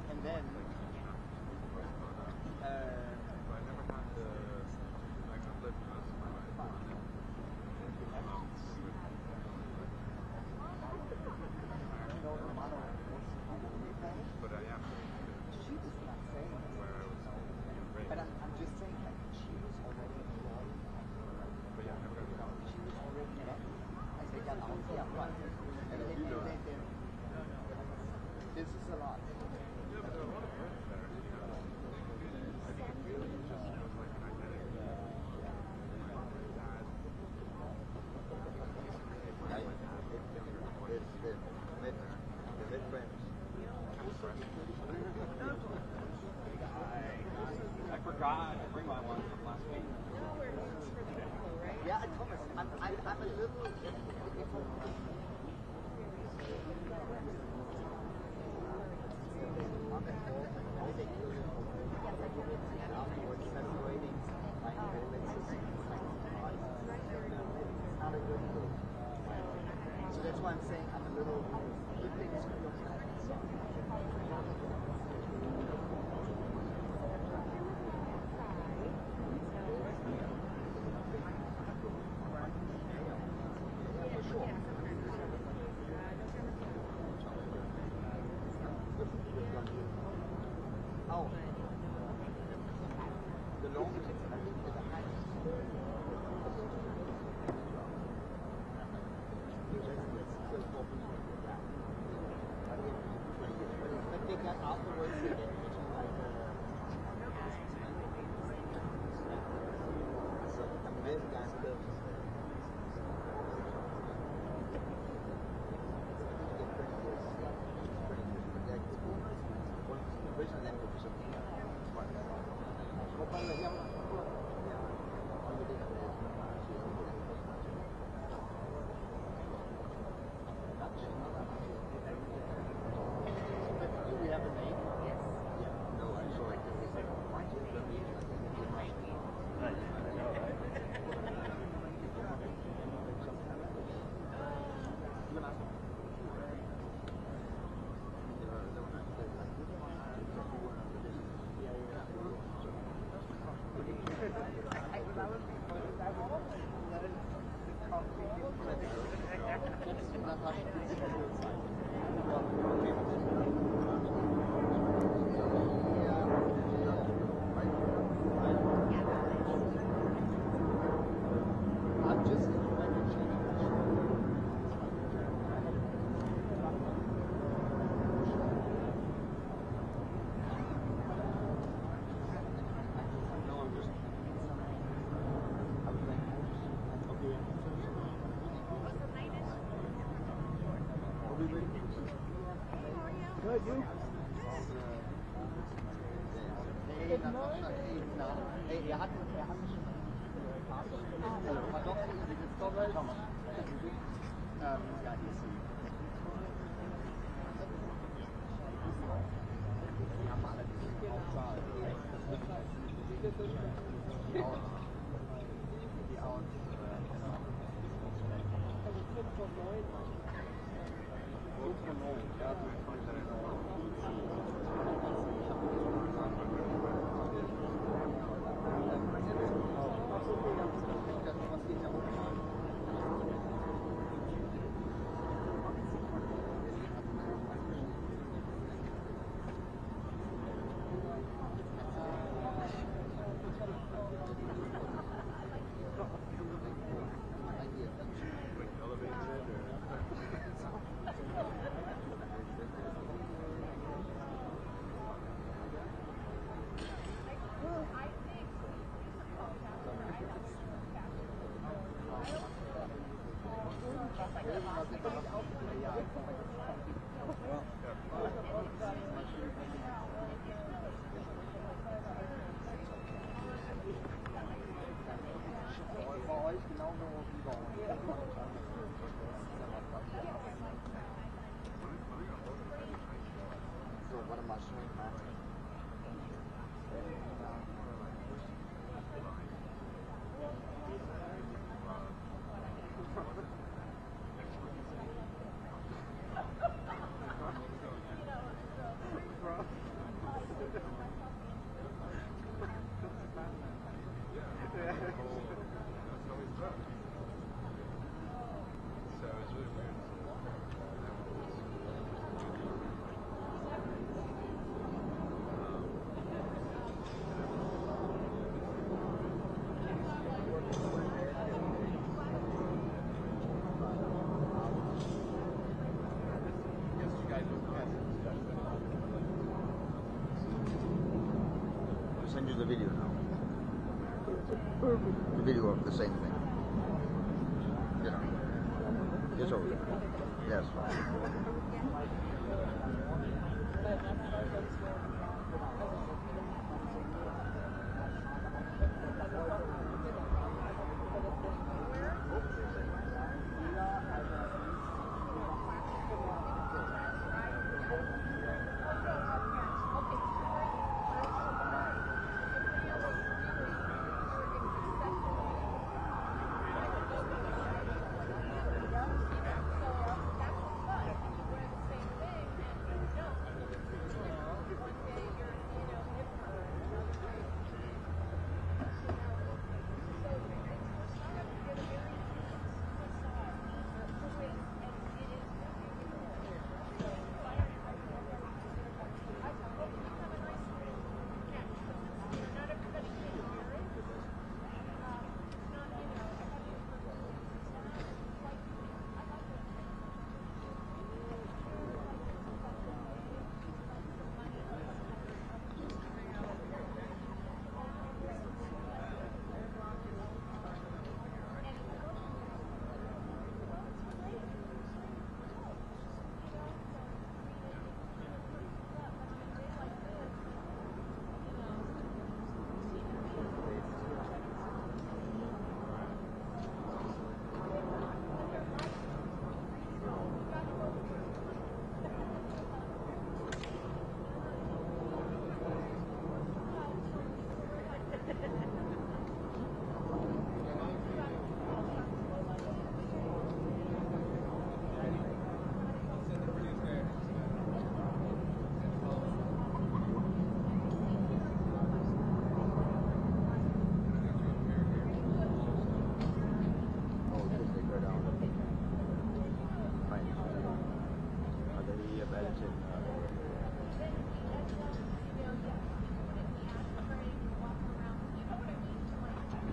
And then but I'm just saying, like, she was already employed. She was already met. I said, yeah, right. And then, this is a lot. Yeah, but there are a lot of friends there. I think it really just feels like an identity. The friends. I forgot to bring my one from last week. Yeah, Thomas, I'm a little. So that's why I'm saying I'm a little. Oh, the longest, I think, is the highest. But they got afterwards, they get into like so this guy still. Good, you? Er hat schon ja, die ist die haben alle die Hauptsaal. Die Out. the video of the same thing. You know, it's over there. Yes.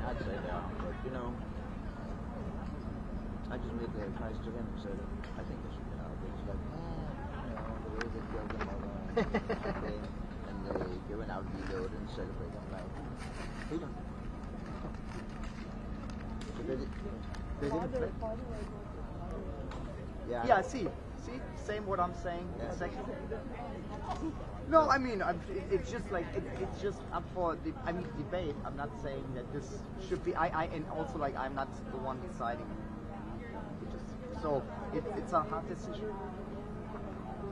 I'd say that, but you know, I just made the advice to him and said, I think they should get out. He's like, you know, the way they killed them all and they given out reload and celebrate them like freedom. So they didn't play. Yeah, see, same what I'm saying. Yeah. Exactly. No, I mean, it's just like it's just up for debate. I'm not saying that this should be. And also like I'm not the one deciding. So it's a hard decision.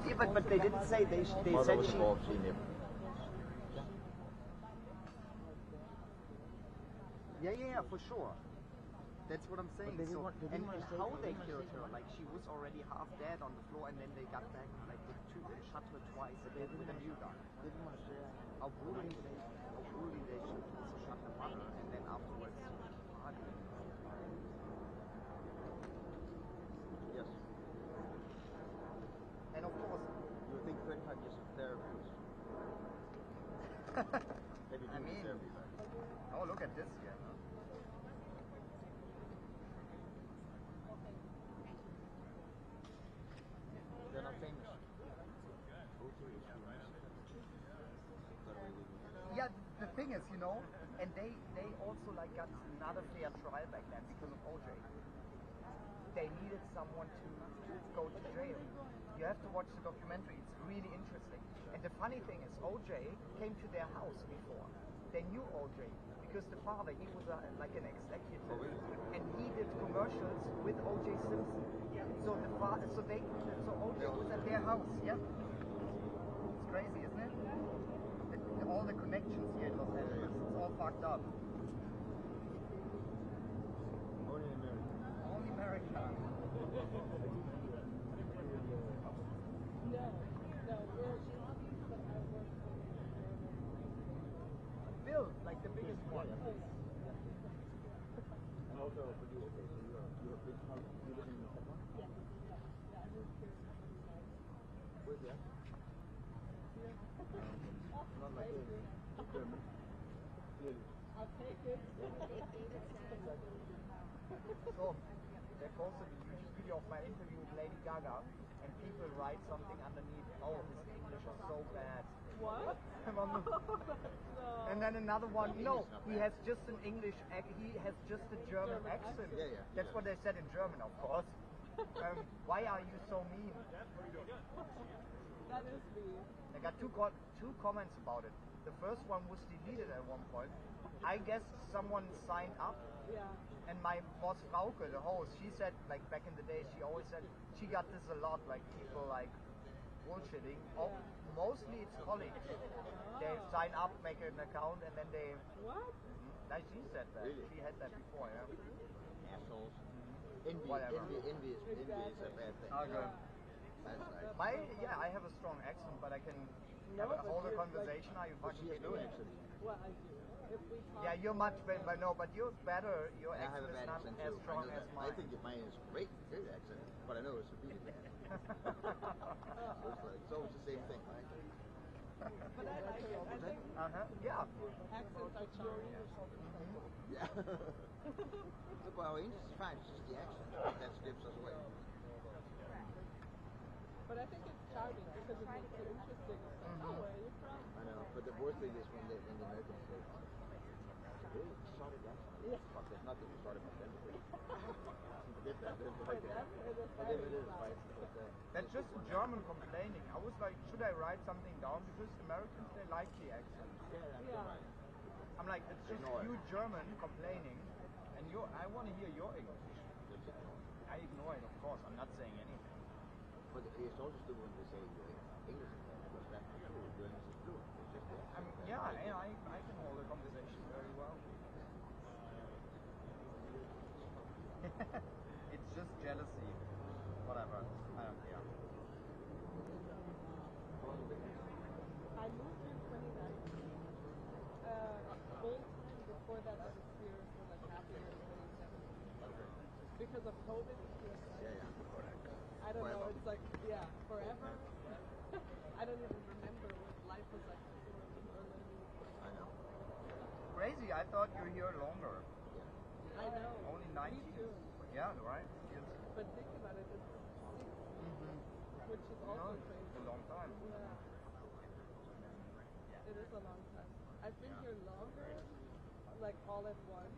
Yeah, but they didn't say they said she. Yeah, for sure. That's what I'm saying. So, and how they killed her, like she was already half dead on the floor, and then they got back, like they shot her twice with a new gun. They didn't want to say how brutally they should also shot her mother, and then afterwards party. Yes. And of course, you would think 35 years of therapy was maybe doing therapy. Oh, look at this here. Huh? They're not famous. Yeah, the thing is, you know, and they also like got not a fair trial back then because of OJ. They needed someone to go to jail. You have to watch the documentary. It's really interesting. And the funny thing is, OJ came to their house before. They knew OJ because the father, he was like an executive, and he did commercials with OJ Simpson. So OJ was at their house. Yeah, it's crazy, isn't it? All the connections here in Los Angeles, it's all fucked up. Only America. Only America. Bill, like the biggest one. And also for you, okay, so you're a big house, you live in the second one? Yeah. Where's that? Not like this. German. Clearly. I'll take it. So, they posted a YouTube video of my interview with Lady Gaga, and people write something underneath, oh, his English is so bad, What? On the- No. And then another one. English No, is not he bad. has just an English. He has just a German German accent. accent. Yeah, yeah. That's what they said in German, of course. Why are you so mean? That is me. I got two comments about it. The first one was deleted at one point. I guess someone signed up, Yeah. and my boss Frauke, the host, she said, like back in the day, she always said she got this a lot, like people like bullshitting. Oh, mostly it's colleagues. They sign up, make an account, and then they. What? Like she said that. Really? She had that before, yeah. Assholes. Envy Whatever. is a bad thing. Okay. That's like, I have a strong accent, but I can No, have a but hold a you're, conversation. Are you but fucking she has kidding no me? accent. Well, I do. If we talk Yeah, you're much better, but no, but you're better. Your I have accent a is bad not accent as too. strong I know as that. mine. I think that mine is great accent, but I know it's a beauty thing. So it's always the same thing, right? But I like it. I think Yeah. accents are charming. Yeah. Look, well, English is fine. It's just the accent that gives us away. But I think it's charming because it makes it interesting. It's like, oh, where are you from? I know, but the worst thing is when the Americans say, "Really, sorry, that's fuck. There's nothing to sorry about them." Forget that. There's For like them, it is for them very it is loud. right. But, That's just German complaining. I was like, should I write something down? Because Americans, they like the accent. Yeah. I'm like, it's just Ignore it. you German complaining, and I want to hear your English. I ignore it, of course. I'm not saying anything. But it's also stupid when they say your English is bad, because that's not true. Your English is fluent. It's just the I accent. mean, yeah, and I can hold a conversation very well. It's just jealousy. Whatever. I don't care. I moved in 2019. Full time. Before that, I was here for like half a year in 2017. Because of COVID. Yeah, correct. I don't know. Forever. It's like, yeah, forever. I don't even remember what life was like before in Berlin. I know. Crazy. I thought you were here longer. I know. Only Me 19. too. Yeah, right? Yes. But think about it. It's 6, which is No, also it's crazy. a long time. Yeah. It is a long time. I've been here longer, like all at once,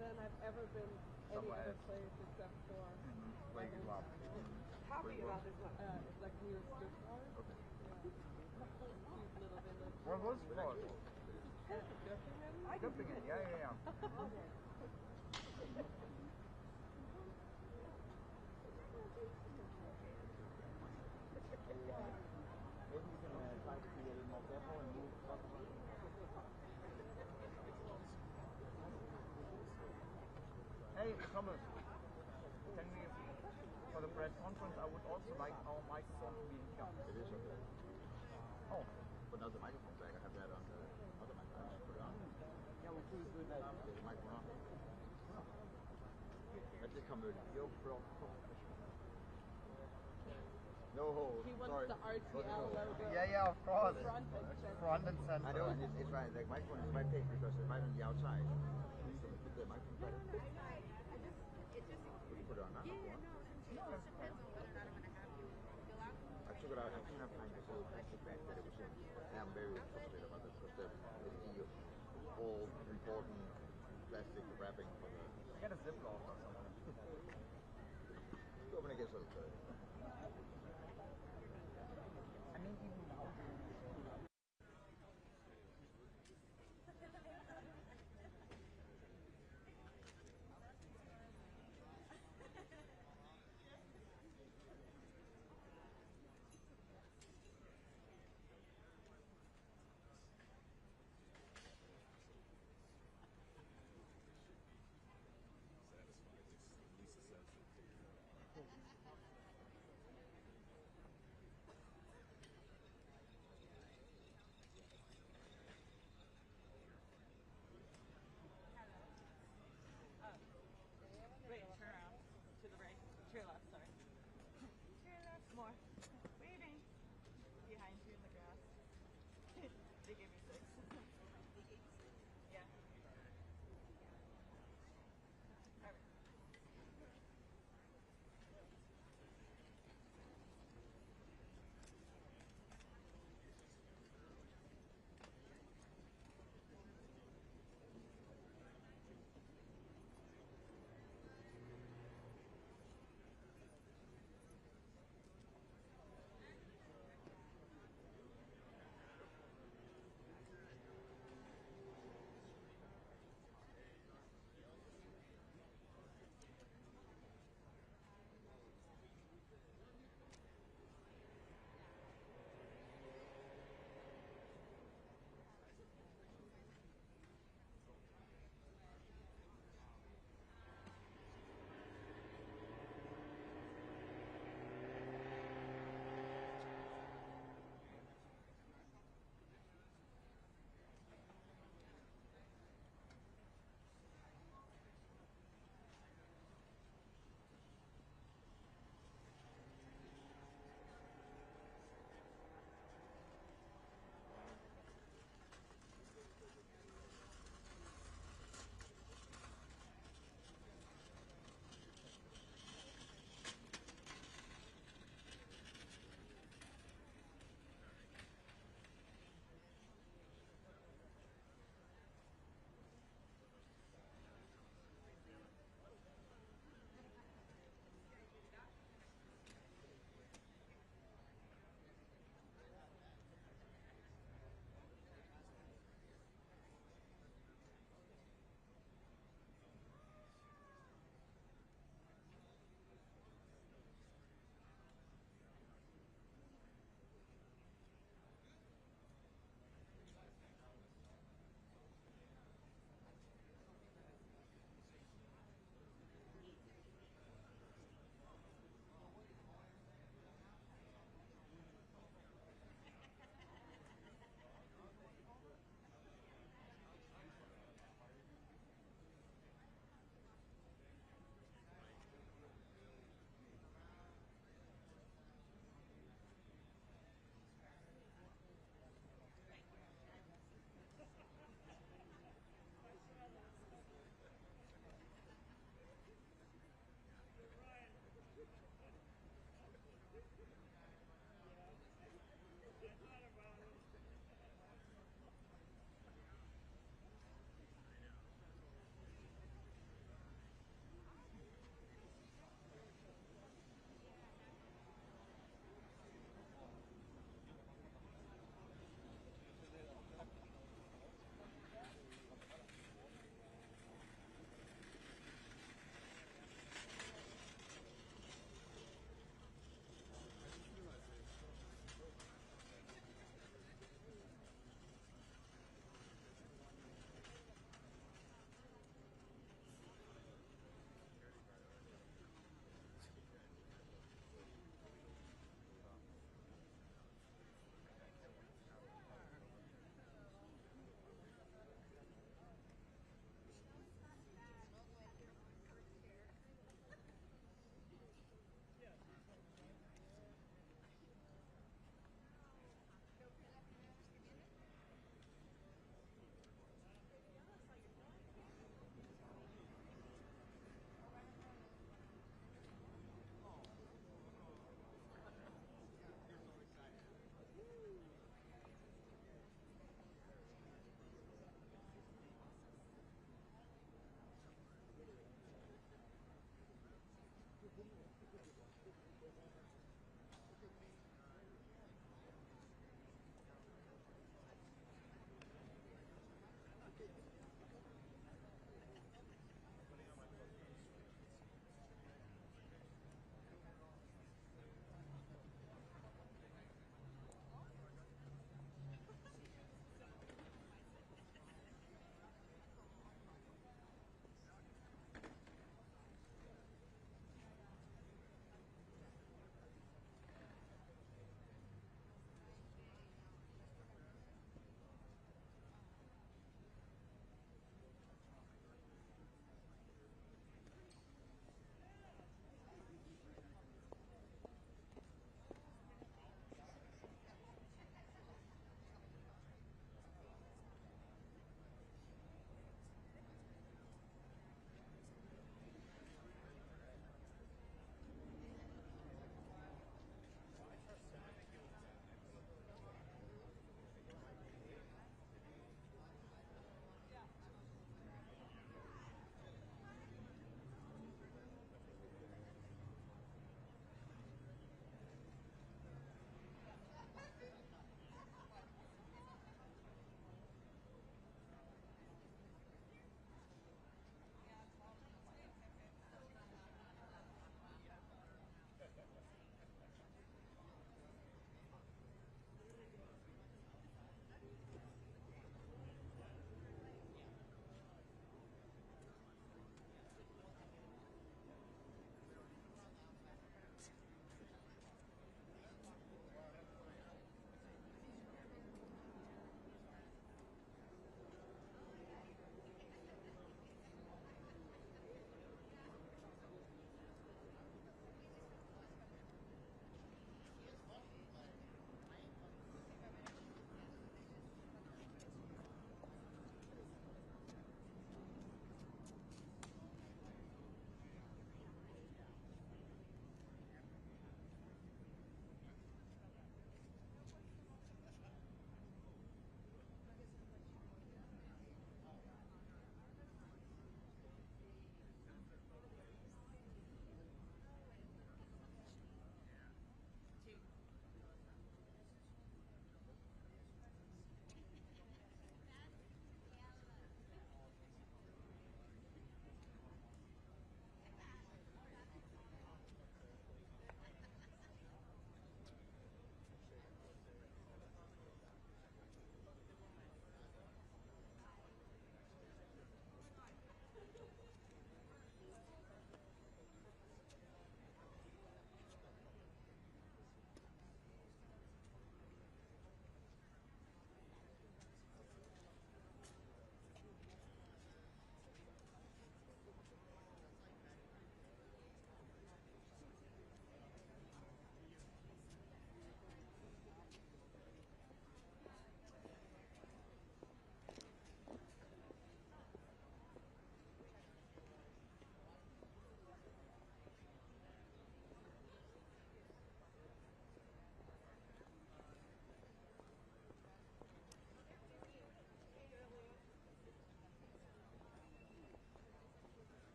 than I've ever been any Somewhere other else. place except for Where you grew up. Tell me about this one. It's like near Stuttgart. Okay. Yeah. Cute little village. What was it called? Göppingen? Göppingen, yeah. Maybe you can try to be a little more careful and move something. Hey, Thomas. Can we, for the press conference, I would also like our microphone to be in here. It is okay. Oh, But not the microphone jack. I have that on the other microphone. Just put it on. yeah, we could do that. There's a microphone on. Let this come early. Yo, bro. No hole. He wants Sorry. the RTL logo. Yeah, of course. Front and center. Front and center. I know, and it's right. The microphone is right there because it's right on the outside. You can put the microphone better. We can put it on now. I took it out. I cannot find this little plastic bag that it was in. And I'm very frustrated about this because it's the all important plastic wrapping for the. Get a Ziploc or something. Open it gets a little dirty. I mean, even now.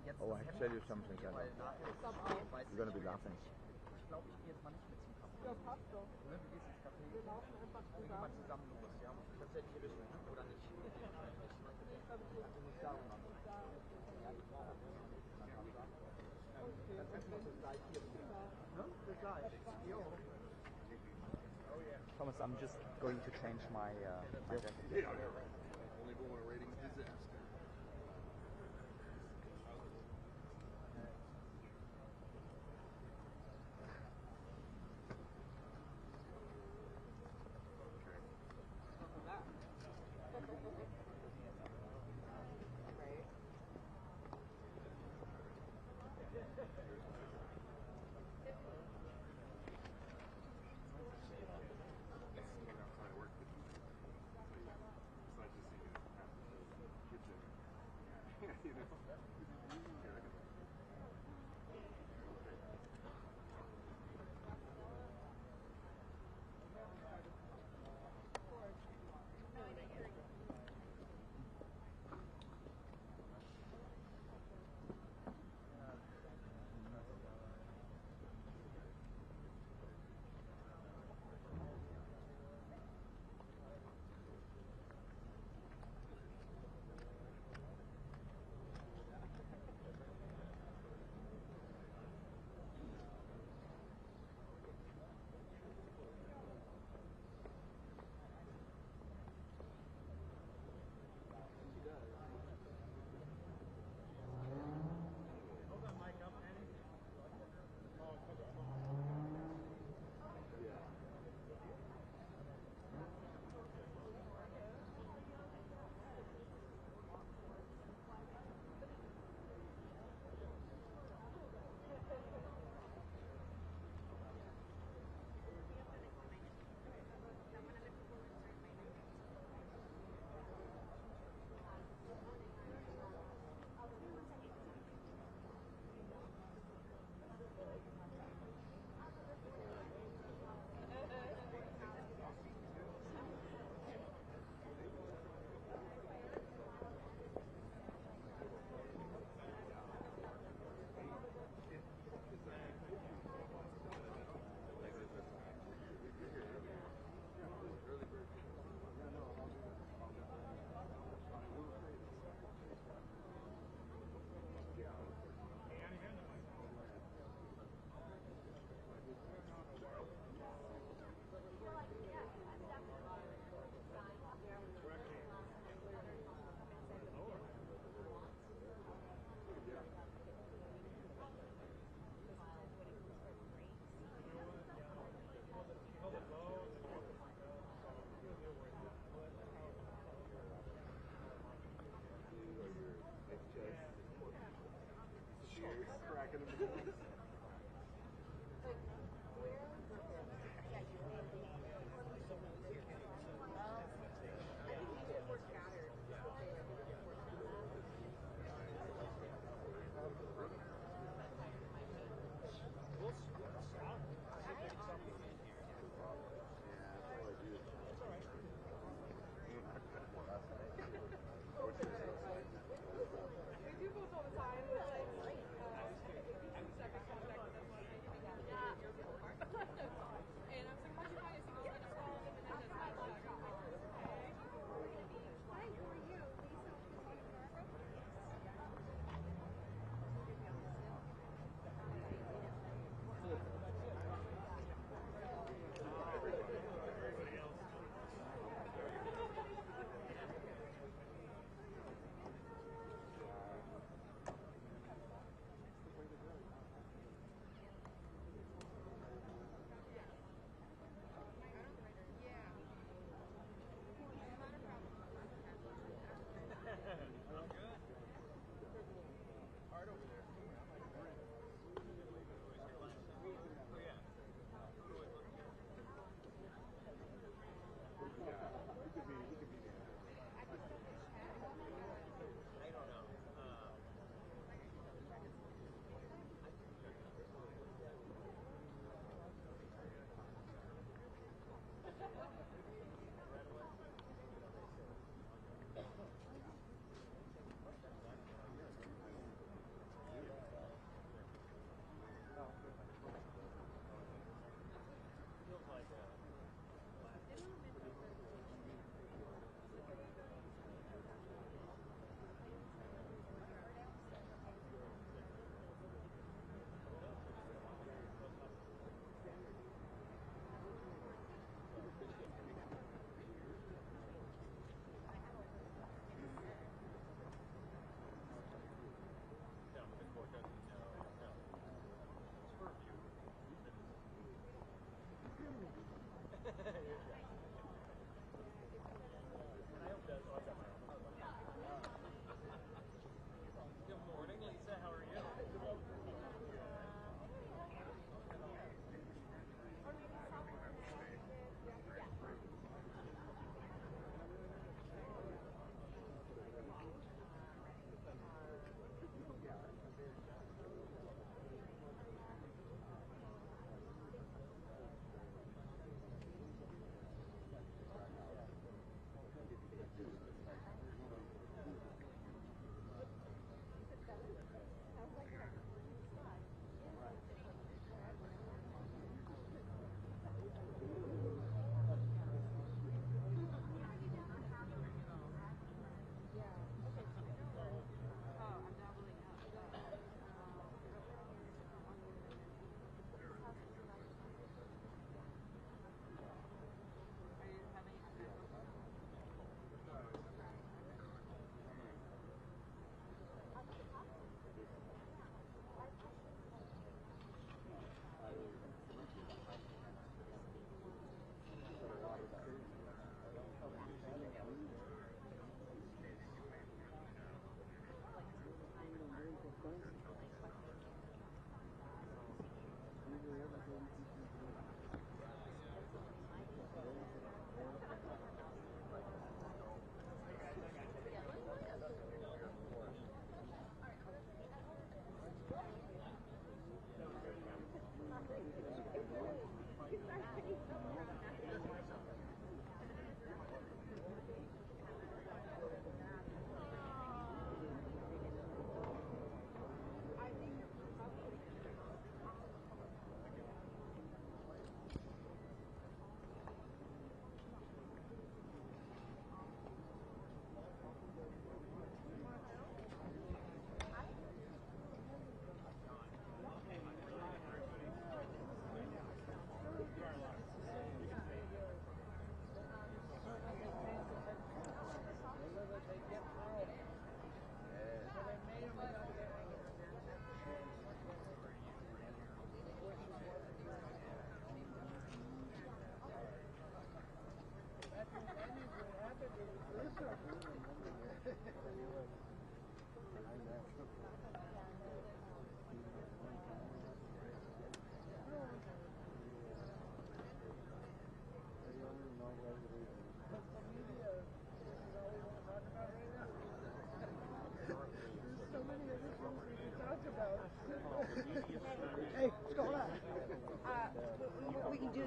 jetzt Oh, I das tell you Hemd something, anziehen, weil Anna. nachher Stop out. weiß You're gonna ich be laughing. Ich glaube, ich gehe jetzt mal nicht mit zum Kaffee. Ja, passt doch. Ne, du gehst ins Café. Wir laufen einfach Wir gehen mal zusammen. zusammen los, ja? Tatsächlich Richtung, ne? Oder nicht? Nee, ich glaube, hier Du musst da runter. da. Ja, ich brauche halt Okay, Dann treffen wir uns jetzt gleich hier wieder. Ne? Bis gleich. Jo. Thomas, I'm just going to change my jacket. Only go on a ratings disaster.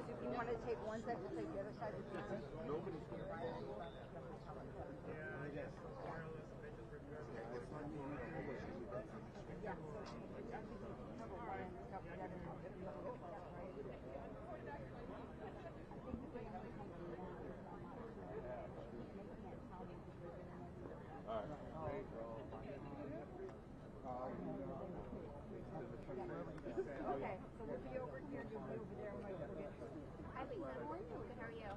Because if you want to take one side, we'll take the other side. Nobody's going to follow. Okay, so we'll be over here, you'll be over there, Mike. Hi, Lisa. Good, how are you?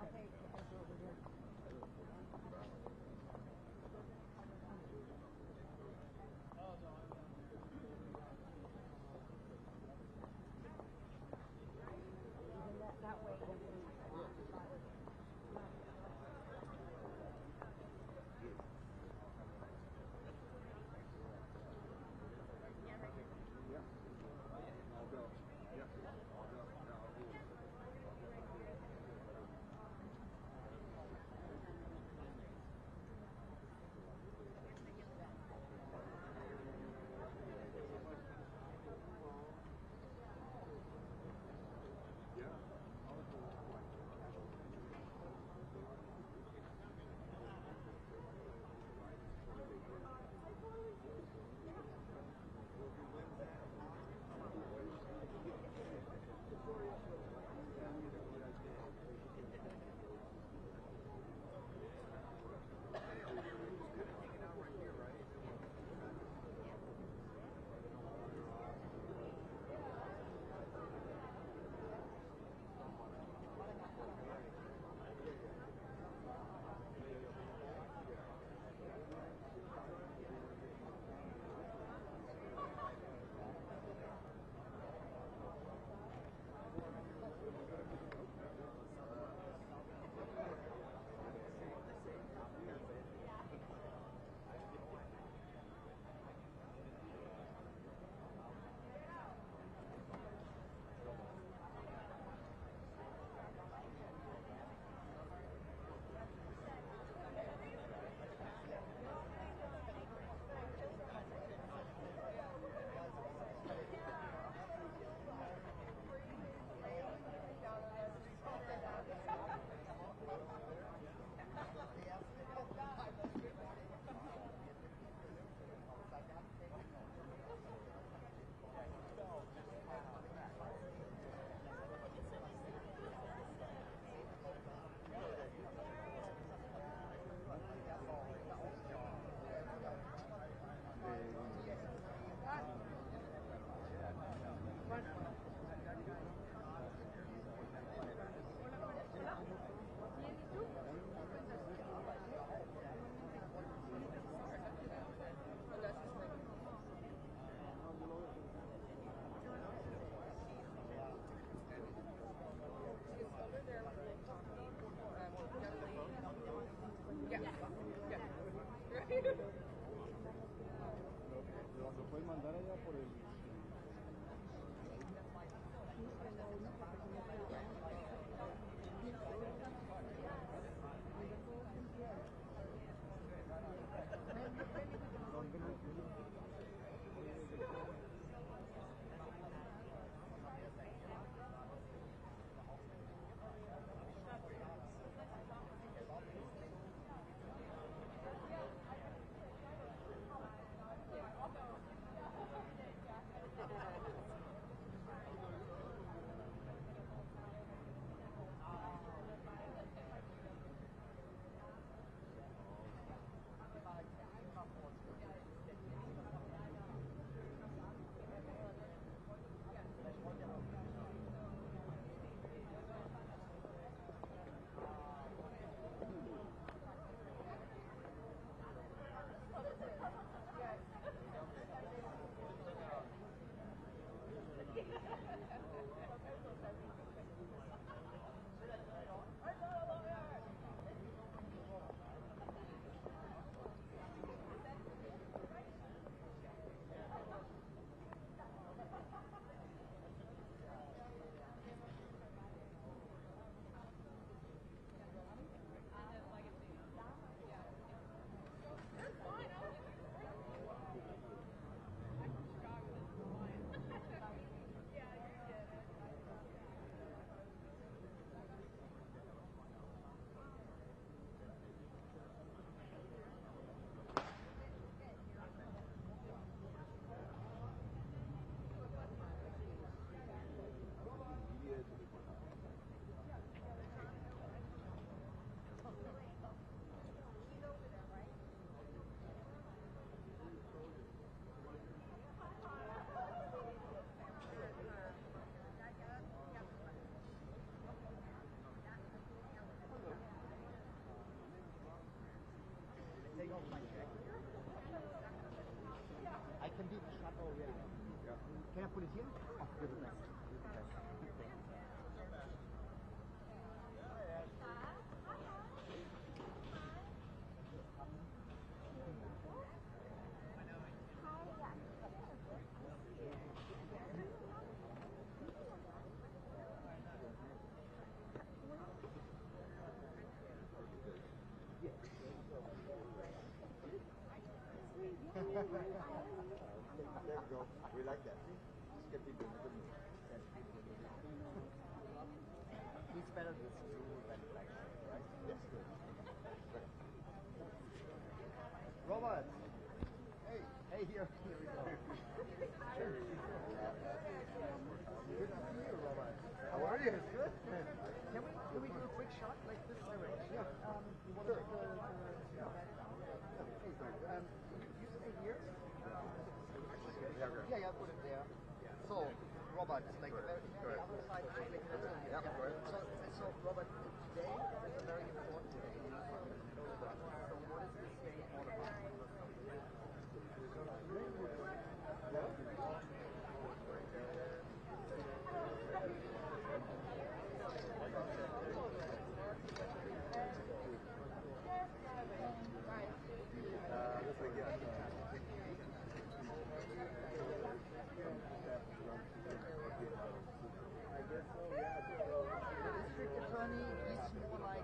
Okay, so I'll take over here. That way. Lo puedes mandar allá por el... Can I put it here? Oh, goodness. There we go. We like that. Just get people in the mood. He's better with blue than black, right? Yes, good. Right. Robert! Hey, Hey, here we go. good to see you, Robert. How are you? Good. Can we do a quick shot like this direction? Yeah. What Sure. about you stay here? Yeah, put it there. So, Robert, like the other side, Yeah, go ahead. So, Robert, today is a very important day. So, what is this day all about? District attorney, he's more like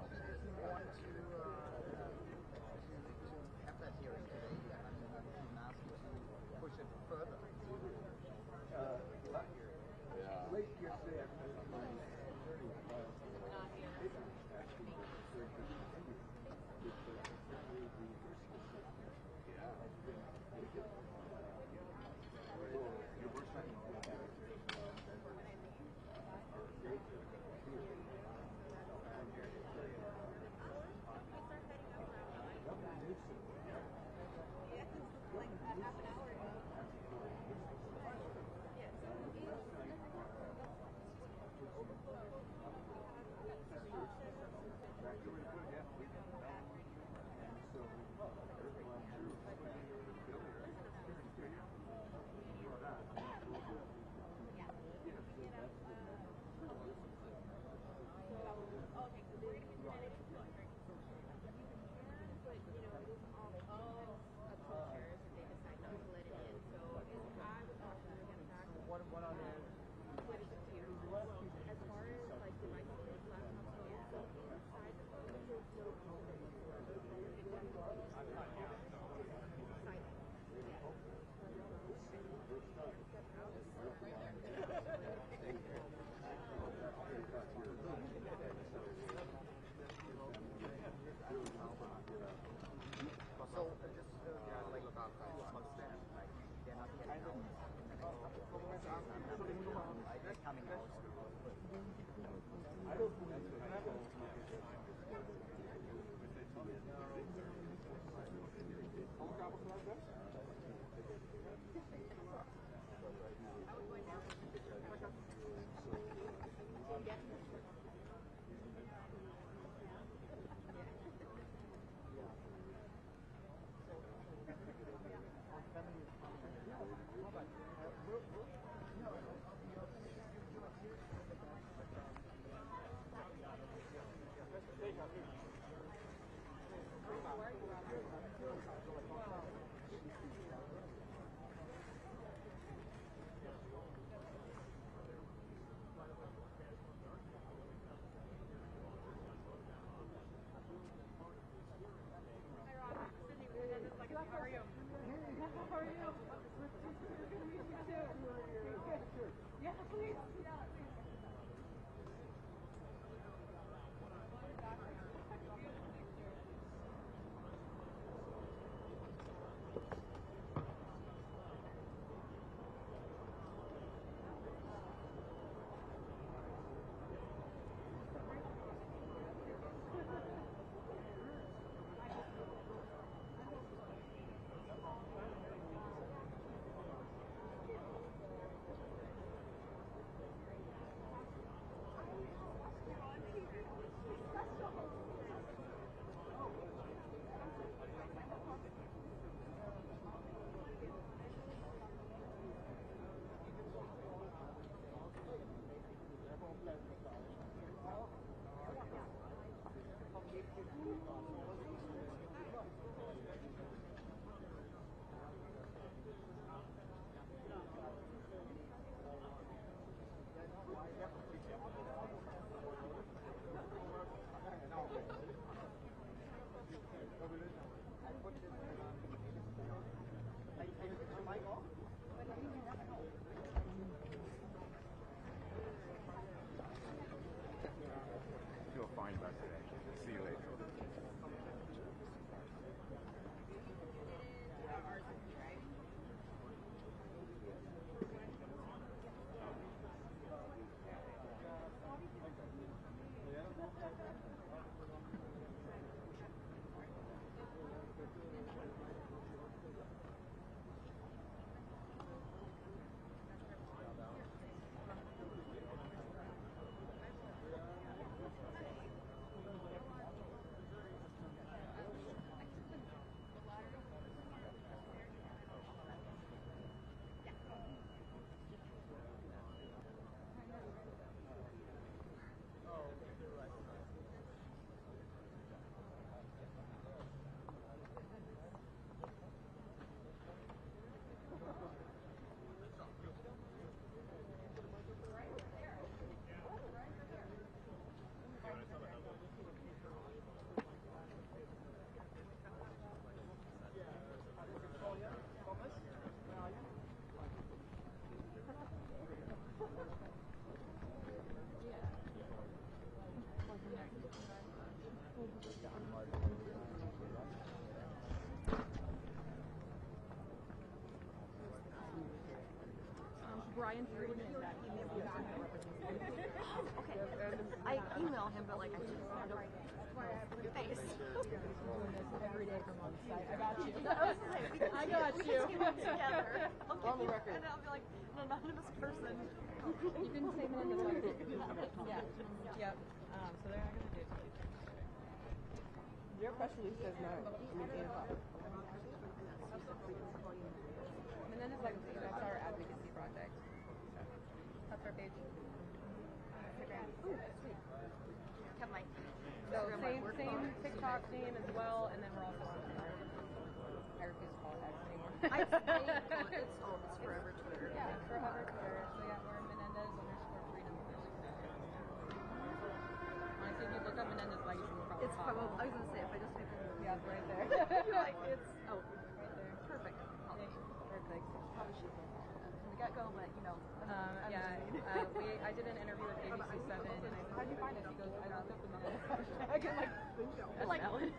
Brian Friedman that emailed me back. Okay. I email him, but like I just don't your face. Doing this every day for months. I got you. I got you. Together. On the record. And I'll be like an anonymous person. You didn't say Menendez. Yeah. Yep. So they're not gonna do it. Your press release says 9. I mean 8 o'clock. Menendez Legacy. That's our advocacy project. That's our page. Instagram. Ooh, sweet. Have my So same TikTok name as well, and then we're also on Twitter. I refuse to call it X anymore. it's forever Twitter. Yeah, it's forever Twitter. So yeah, we're Menendez_freedom. Honestly, if you look up Menendez Legacy, you'll probably It's pop probably, up. I was going to say, if I just type in Yeah, it's right there. you're like, it's, oh, right there. perfect. Perfect. Probably should have from the get-go, but, you know. I did an interview with ABC 7, and I said, how'd you find it? She goes, I looked up the Menendez hashtag, and that's valid.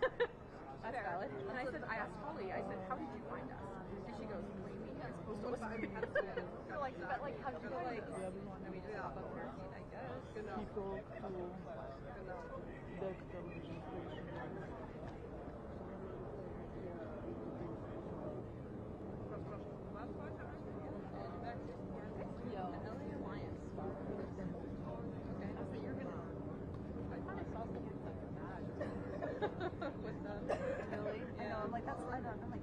That's valid. And I asked Holly, I said, how did you find us? And she goes, what do you mean? You're supposed to listen. So like, but like, how did you find us? And we just pop up her feed, I guess. People who that Yo, LA Alliance. Okay. So you're going to, I thought I saw something with like a badge with them. really? I know, I'm like, that's, I know, I'm like,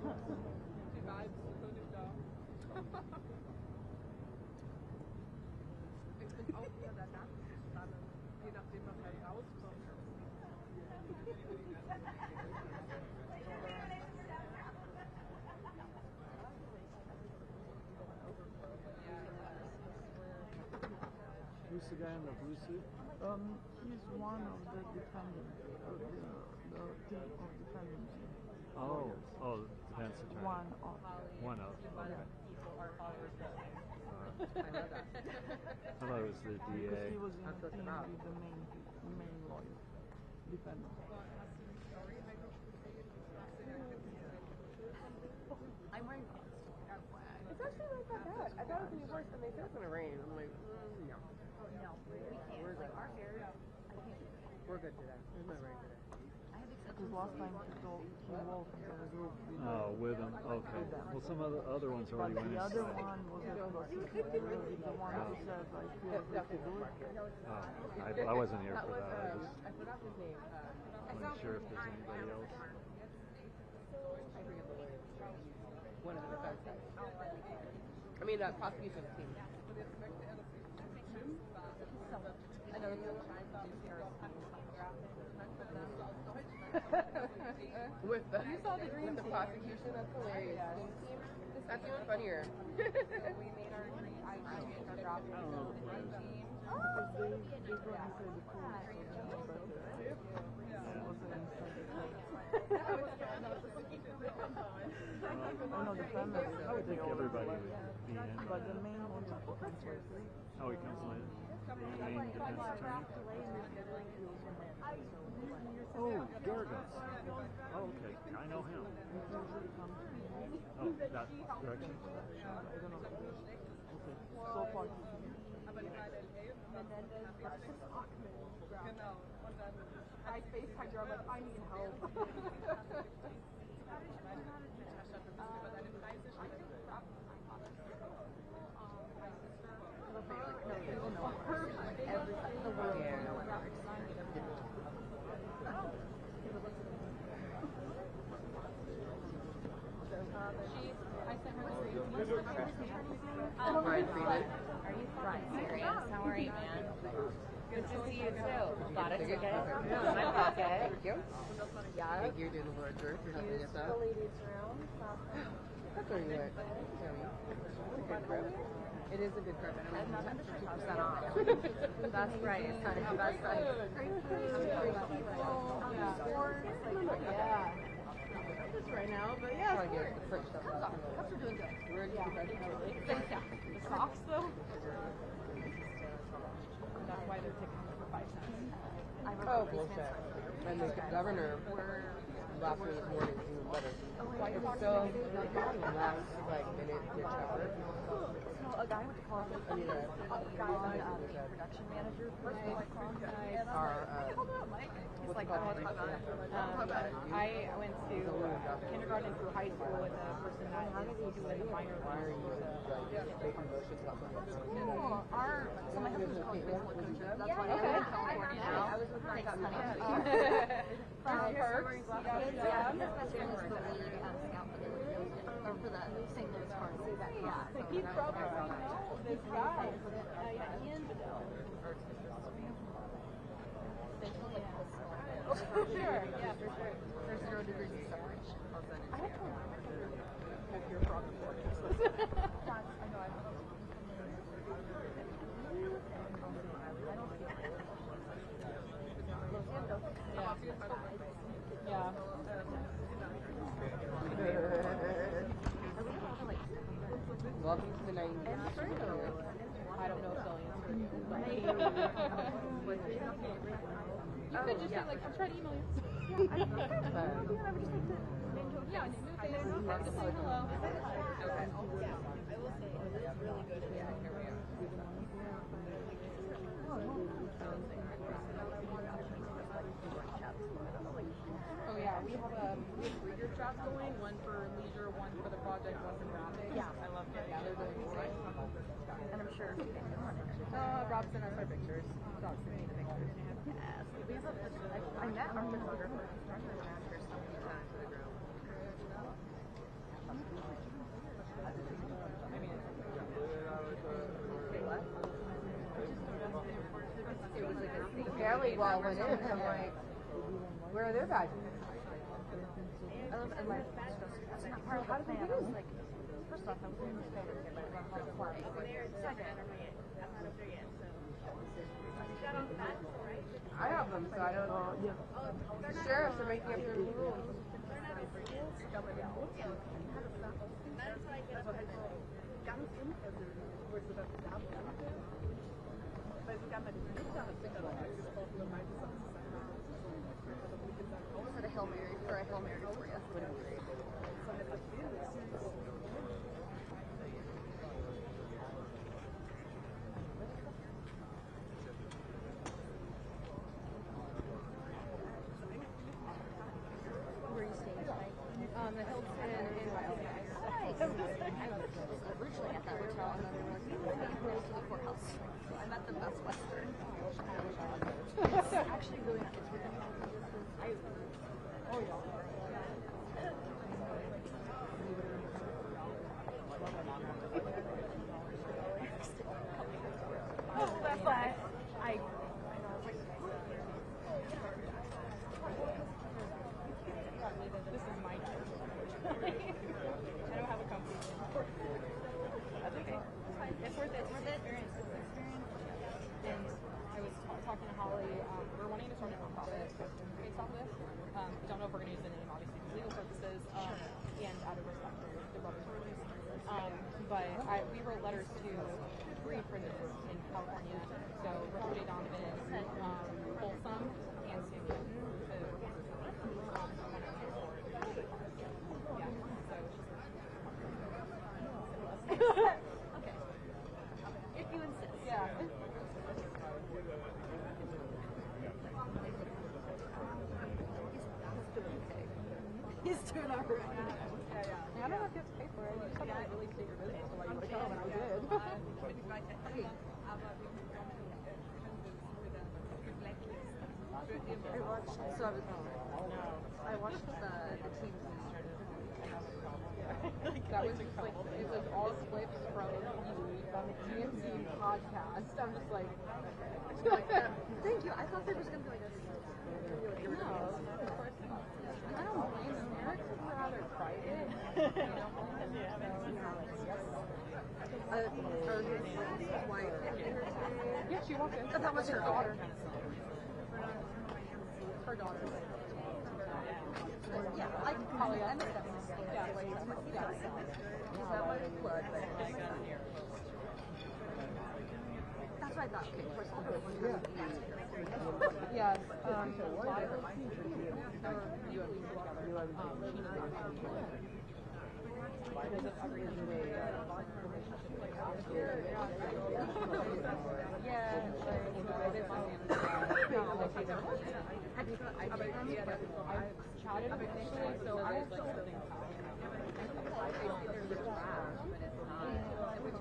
Die vibes, so do da. Ich bin auch unter der Datenspanne, je nachdem, was halt rauskommt. Who's the guy in the blue suit? He's one of the defendants, the team of defendants. Oh, defense attorney. One of. Okay. I love that. I thought it was the Because DA. he was in the team with the main lawyer, defendant. I'm wearing It's actually not that bad. I thought it was going to be worse, and they said it's going to rain. I'm like, no. no, we can't. We're Like, good. our hair, I can't. We're good today. There's no rain today. I have Because acceptance. last time he walked into the group with Oh, with them. Okay. Well, some other ones but already went. the other one was at the one who said, like, feel free to do it. Oh, I wasn't here for that. I forgot his name. I wasn't sure if there's anybody else. I forget the name. One of the defense guys. I mean, prosecution team. I know with the you saw the dream the prosecution, that's hilarious. That's even funnier. We made our dream. I made our drop. Because they couldn't say the full story, but it wasn't inside the court. I know the family. I would think everybody would be in. But the main one was the court. Oh, he comes later. The main defense attorney. Oh, Garagos. Oh, okay. I know him. Oh, that direction. I don't know. Okay. So far, Menendez versus Achman. Genau. Und dann I FaceTime her, I'm like, I need help. The world will know about it. I sent her Brian Friedman. Are you fucking serious? How are you, man? Good to see you too. Got a ticket? In my pocket. Thank you. Yeah. I think you're doing the Lord's work. You're helping us out. ladies' room. That's where you went. Joey. It's a good grip. It is a good grip. And I'm not 50% off. That's right. It's kind of best side. Yeah. Just right now, but yeah. Probably get the French stuff out. Cups are doing good. We're going to be Yeah. The socks, though? That's why they're taking it for 5 cents. Oh, bullshit. And the governor last one this morning in the letter. So, last, like, minute pitch hour. So a guy went to college with me, a guy was the production manager, first one I saw. He's like, I went to kindergarten through high school with a person that is doing a minor. Why are you, like, making motions about something? No, so my husband's college baseball coach. That's why I'm in California now. I was with my honey. Yeah, his best friend is the lead scout for the St. Louis Cardinals. Yeah, so He probably knows this guy. Ian. For sure, yeah, for sure. There's 0 degrees of separation. I have to if you're from the I know. Yeah. Welcome to the 90s. I don't know if they'll answer you. You could just say, like, I'm trying to email you. Yeah, just say hello. Okay. I will say, it's really good. Yeah, here we are. Oh yeah, we have 3 year chats going, one for leisure, one for the project, one for graphics. Yeah, I love it. Yeah, they're really great. And I'm sure Rob sent us our pictures. Rob sent me the pictures. yes. We have I met our photographer. After so many times with a girl. It was like a fairly well went in. I'm like, where are their badges? And like, that's not part of the plan. I was like, first off, I was going to stay with him, but I'm on the flight. Second, I have them, so I don't know. The sheriffs are making up their rules. Was it a Hail Mary for a Hail Mary for you? Where are you staying tonight? The Hilton in Wildcat. Nice. I was originally at that hotel, and then they were like, we're going to go to the courthouse. So I'm at the Best Western. It's actually really nice. It's really nice. Oh yeah. That's why I know. This is my turn. I don't have a company. That's okay. It's worth it. It's worth it. Experience. And I was talking to Holly. We're wanting to start a nonprofit based off this. Don't know if we're going to use the name, obviously, for legal purposes, and out of respect for the brothers' release. But we wrote letters to 3 prisons in California. So Richard J. Donovan, Folsom, and Sam Newton. Okay. If you insist. Yeah. He's doing all right. I don't know if you have to pay for it. You just have to like, really state your business for why you want to come, and I did. I watched the team. That was just like, it was all clips from the GMC podcast. I'm just like, Thank you. I thought there was going to be like a. no, of course not. I don't blame them. Eric's rather private. His wife. Yeah, she walked in. That was her daughter. Her daughter. Yeah, I missed that. Yeah, Is that what it was? That's what I thought. Okay, first of all, yes. You and me together. She knows because of everything they I've chatted with initially, so I was like something I think there's a rash, but it's not. Which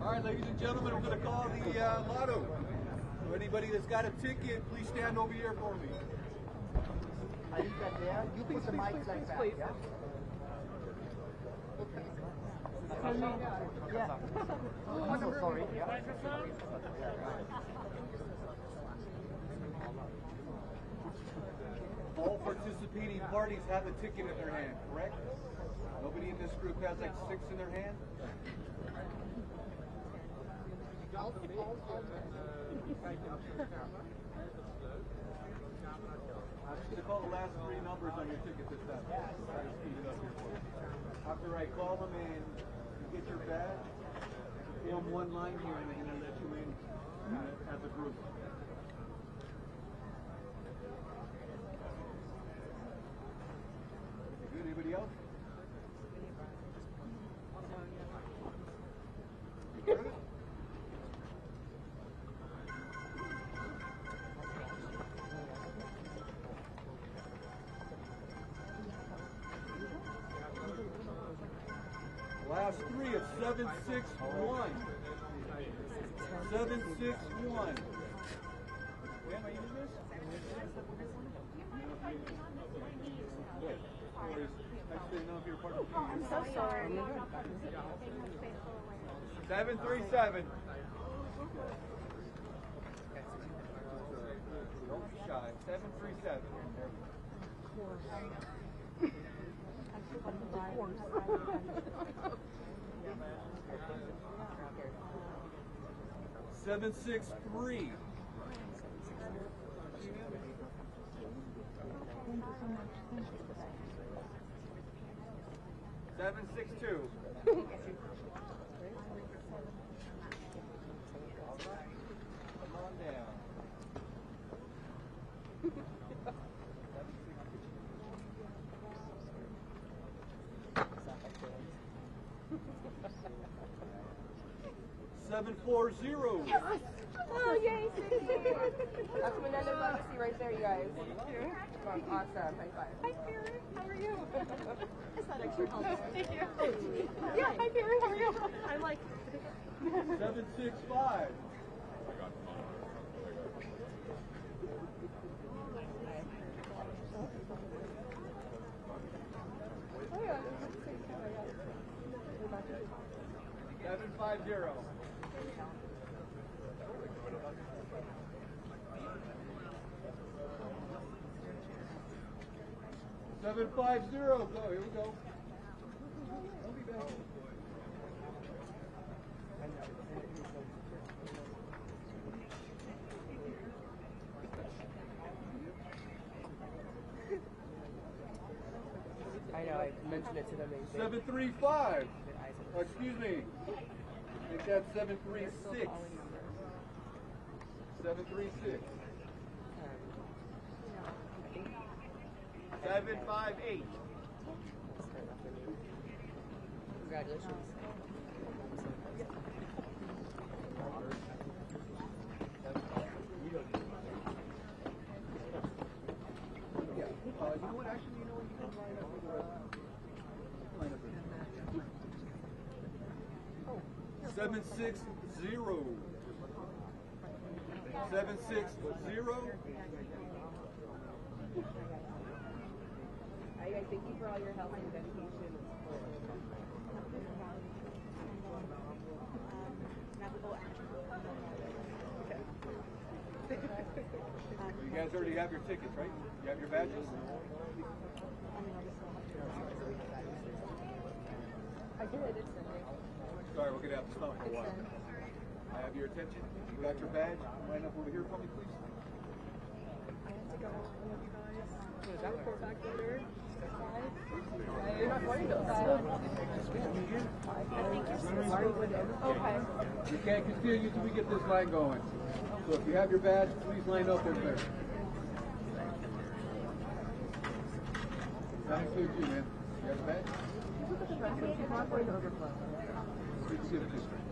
All right, ladies and gentlemen, we're going to call the lotto. So anybody that's got a ticket, please stand over here for me. I leave that there. You put the mic like that, yeah? Yeah. I'm so sorry. Yeah. All participating parties have a ticket in their hand, correct? Nobody in this group has like 6 in their hand? I'm just going to call the last 3 numbers on your ticket this time. Speed it up here for you. After I call them and you get your badge, form one line here and I'm going to let you in as a group. Good. Anybody else? Good. Last 3 of 761. 761. Am I using this? Good. I'm so sorry. 737. Don't be shy. 737. 763. 762. All right. Come on down. 740. Oh, yay, 60. That's Menendez legacy right there, you guys. Awesome. High five. Hi, Perry. How are you? Is that extra helpful? Thank you. Yeah, hi, Perry. How are you? I'm like... 765. Oh, yeah. 750. 750. Go. Here we go. I'll be back. I know, I mentioned it to them. 735. Oh, excuse me. I think that's 736. 736. 758. Congratulations. You know what? Actually, you know what? You can line up with the line up with 760. 760. I thank you for all your help and dedication and support. you have your tickets, right? You have your badges? I did. It's Sunday. Sorry, we're going to have to stop for a while. I have your attention. You got your badge. Line up over here for me, please. I have to go with you guys. What is that? Report back later. You're not going to go Okay. You can't continue until we get this line going. So if you have your badge, please line up over there. That includes you, man. You have a badge? She's not going to overflow. Good civic district.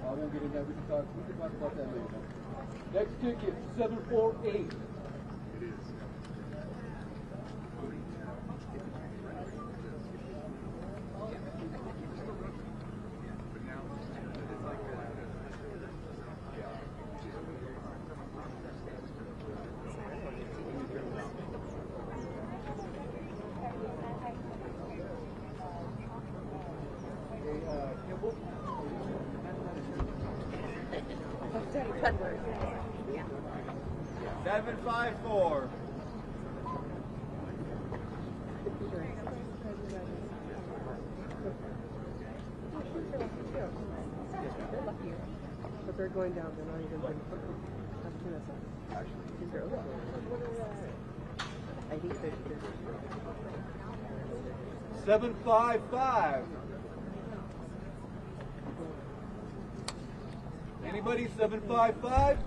I won't get into that. We can talk about that later. Next ticket, 748. Seven, 5-4. But they're going down. They're not even going to I think they're 755. Anybody? 755?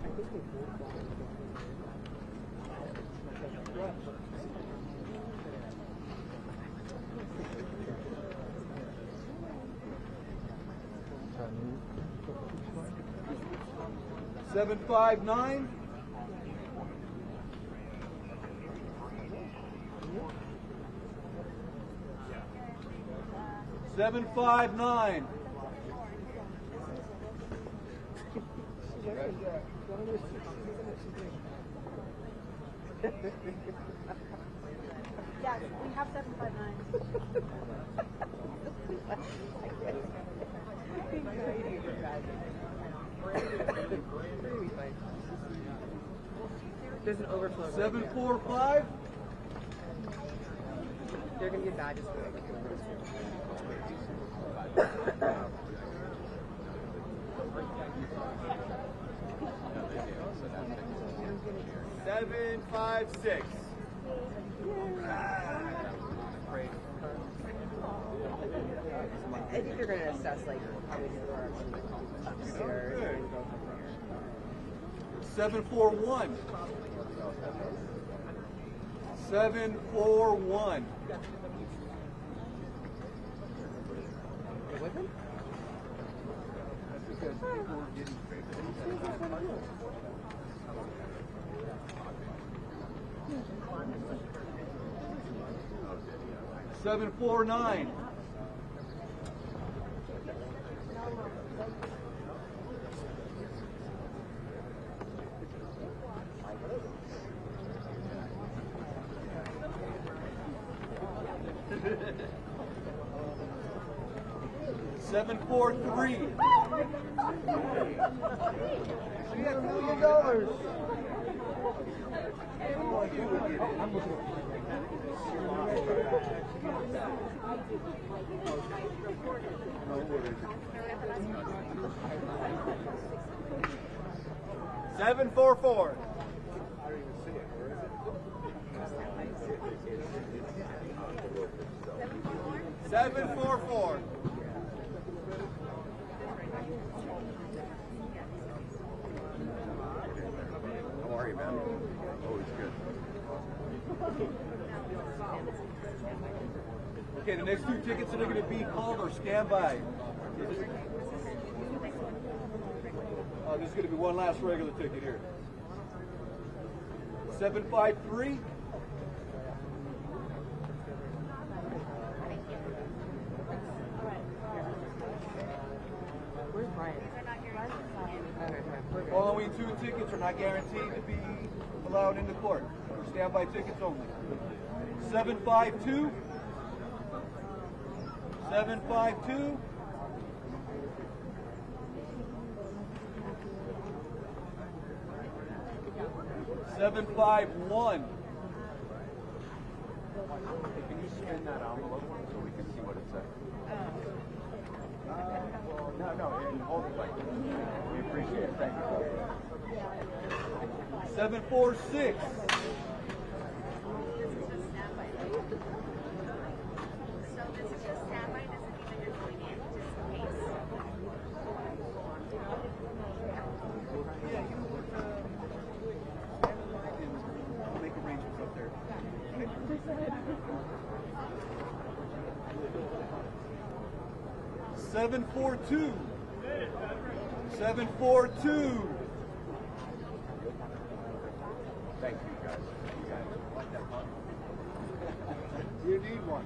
Seven, 5-9. Seven, 5-9. Yes, we have 759. 745. They're going to get badges for it. 756. I think they're going to assess like how we do our upstairs. 741. 741. With him? That's because people were getting 749. $743. We got $1 million. $744. 744. How are you, man? Always good. Okay, the next 2 tickets that are going to be called or stand by. There's going to be one last regular ticket here. 753. 754. guaranteed to be allowed into court. For standby tickets only. 752. 752. 751. Can you spin that envelope so we can see what it says? No, and hold it like this. We appreciate it. Thank you. 746. So this is just standby, doesn't mean that you're going in, just in case. Yeah, you make arrangements up there. 742. 742. Thank you, guys. You need one.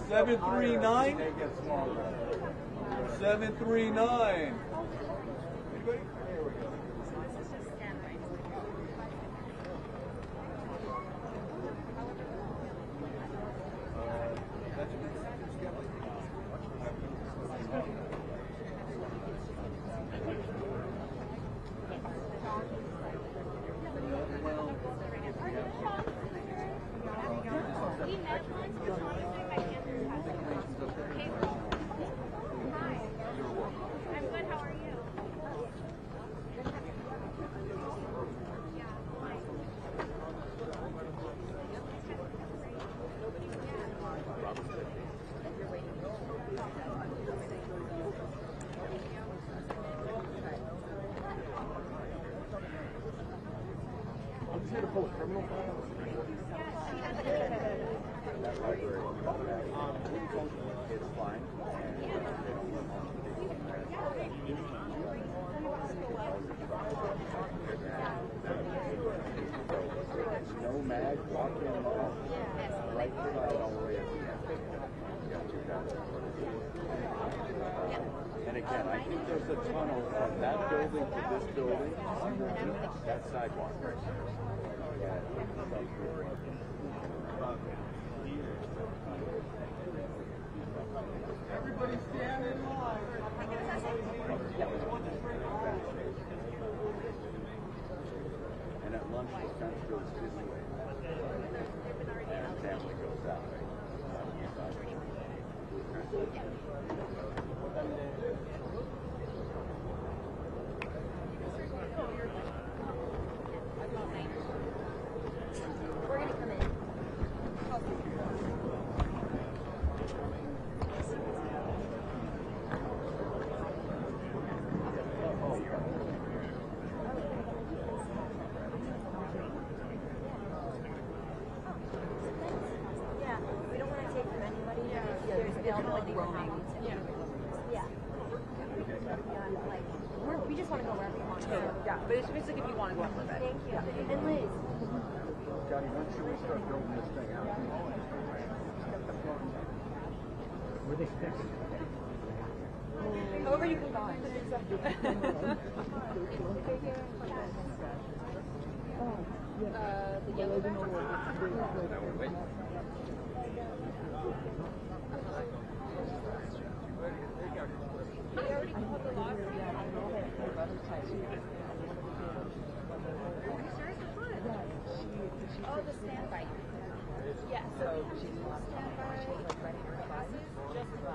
739. 739. Anybody? And again, I think there's a tunnel from that building to this building, that sidewalk right there. Everybody stand in line. And at lunch, the fence goes this way. And family goes out. We're going to come in. Yeah, we don't want to take from anybody. There's availability for hanging. Yeah. We just want to go wherever you want to go. Yeah, but it's basically if you want to go up with it. Thank you. And Liz. Johnny, when should we start building this thing out? However you can buy. The yellow They already called the law. Oh, the standby. Yeah, so standby classes just for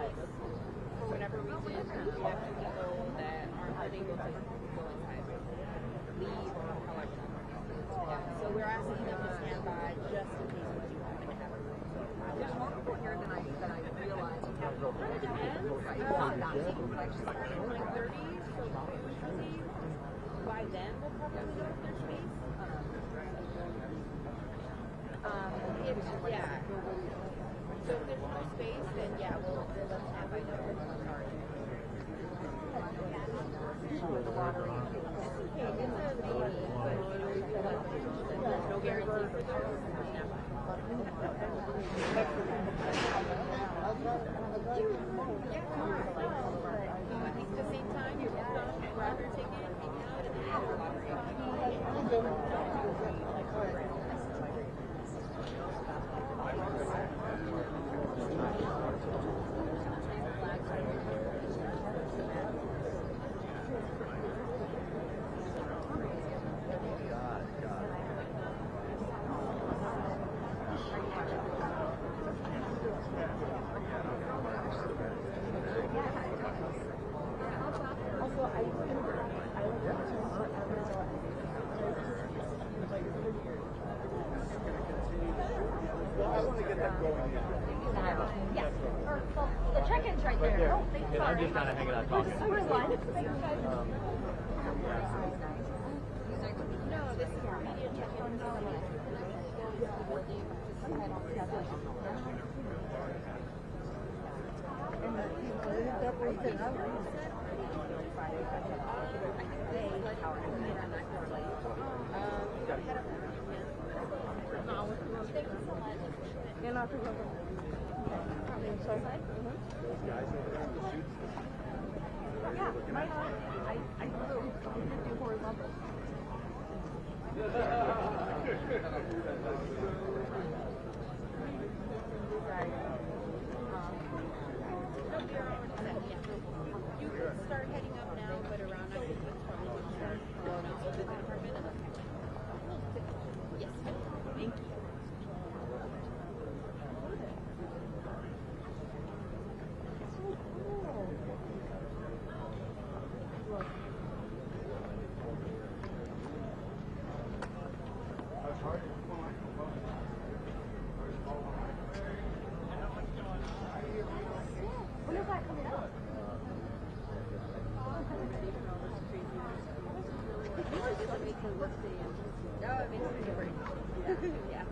whenever we did people that aren't able to go inside, leave or however. Yeah, so we're asking them to stand by just in case we do happen to have a room. There's more people here than I realized. It kind of depends. Not like 30s, so by then we'll probably know if there's space. Yeah. So if there's no space, then yeah, we'll let stand by know. There's no guarantee for stand by. I think at the same time, you're done, grab your ticket, hang out, and then The check-in's right there. Oh, thank you. I'm just kind of hanging out talking. No, this is our media check-in. I flew. I did do horizontal. You can start heading up now, but around I think it's probably start going out to the department. Yes. Thank you. When is that coming up? No, it makes a difference. Yeah.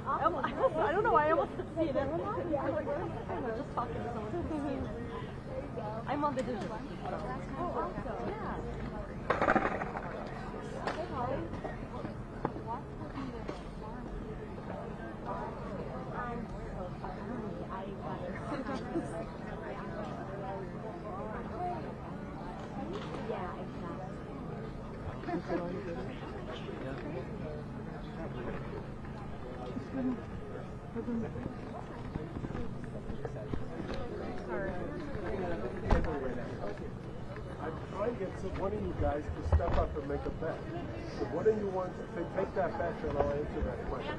I don't know why I almost didn't see it. I was like, I'm just talking to someone. I'm on the digital. Oh, also, yeah. Hey, Holly. Yeah, I'm trying to get one of you guys to step up and make a bet. So what do you want to take that bet and I'll answer that question.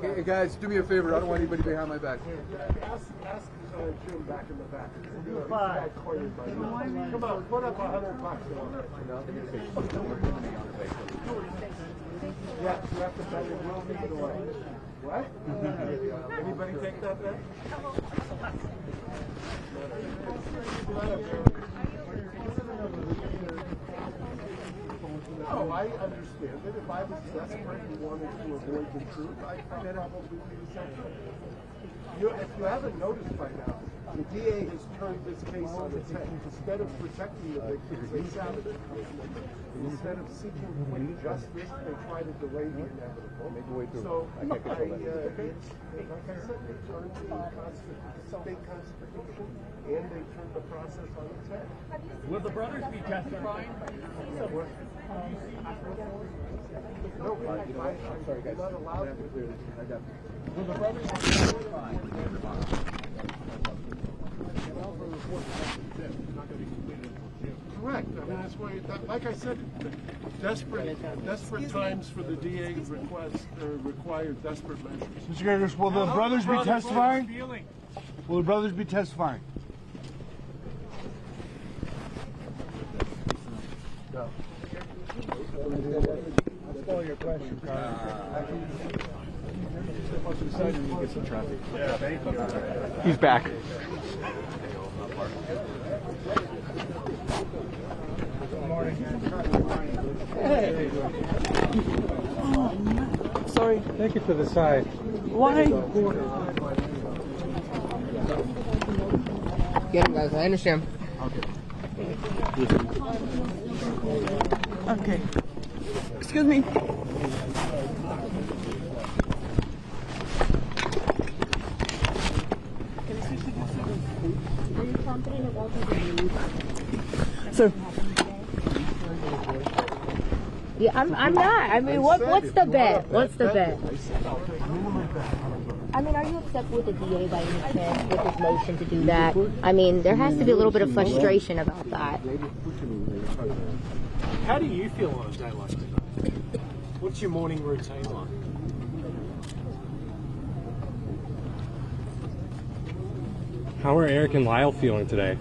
Hey guys, do me a favor. I don't want anybody behind my back. Ask Jim back in the back. Come on, put up $100. Yeah, you have to bet it will be the way. What? Anybody take that bet? No, I understand it. If I was desperate and wanted to avoid the truth, I'd probably be the same. If you haven't noticed by now, the DA has turned this case on its head. Instead of protecting the victims, they sabotage them. Instead of seeking quick justice, they try to delay the inevitable. So, like I said, they turned the state constitution and they turned the process on its head. Will the brothers be testifying? No, I'm sorry, guys. Not allowed to. Will the brothers be testifying? Correct. I mean, that's why, like I said, desperate times for the DA require desperate measures. Mr. Gergis, will the brothers be testifying? Will the brothers be testifying? No. That's all your question, Carl. Yeah, thank you. He's back. Good morning. Hey. Sorry. Take it to the side. Why? Get him, guys. I understand. Okay. Excuse me. So. Yeah, I'm not. I mean, what's the bet? What's the bet? I mean, are you upset with the DA by any chance with his motion to do that? I mean, there has to be a little bit of frustration about that. How do you feel on a day like today? What's your morning routine like? How are Erik and Lyle feeling today?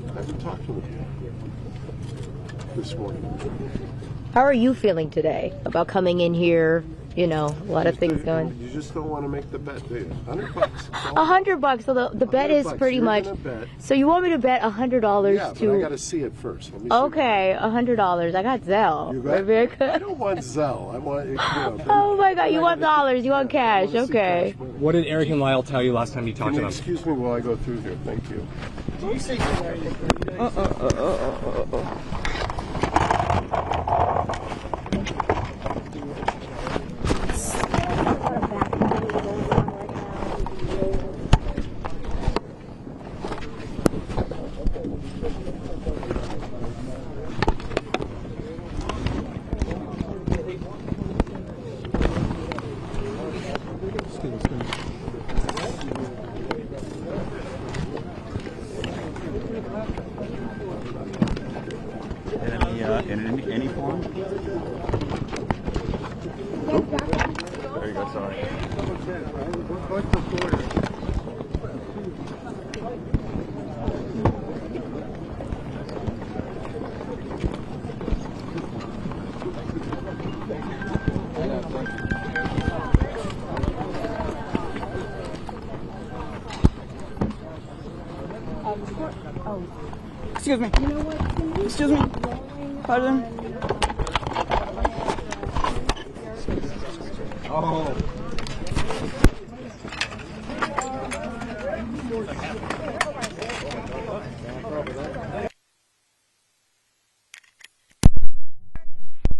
I haven't talked to them this morning. How are you feeling today about coming in here? You know, a lot of things going. You just don't want to make the bet, do you? $100. $100. So the bet is pretty much. So you want me to bet $100 yeah, to? But I got to see it first. Let me see okay, $100. I got Zelle. You got? Very good. I don't want Zelle. I want. You know, oh my God! You want dollars? You want cash? Okay. What did Erik and Lyle tell you last time you talked to them? Excuse me while I go through here. Thank you. Do you say? In any form? There you go, sorry. What's the order? Excuse me. You know what? Excuse me. Pardon. Oh.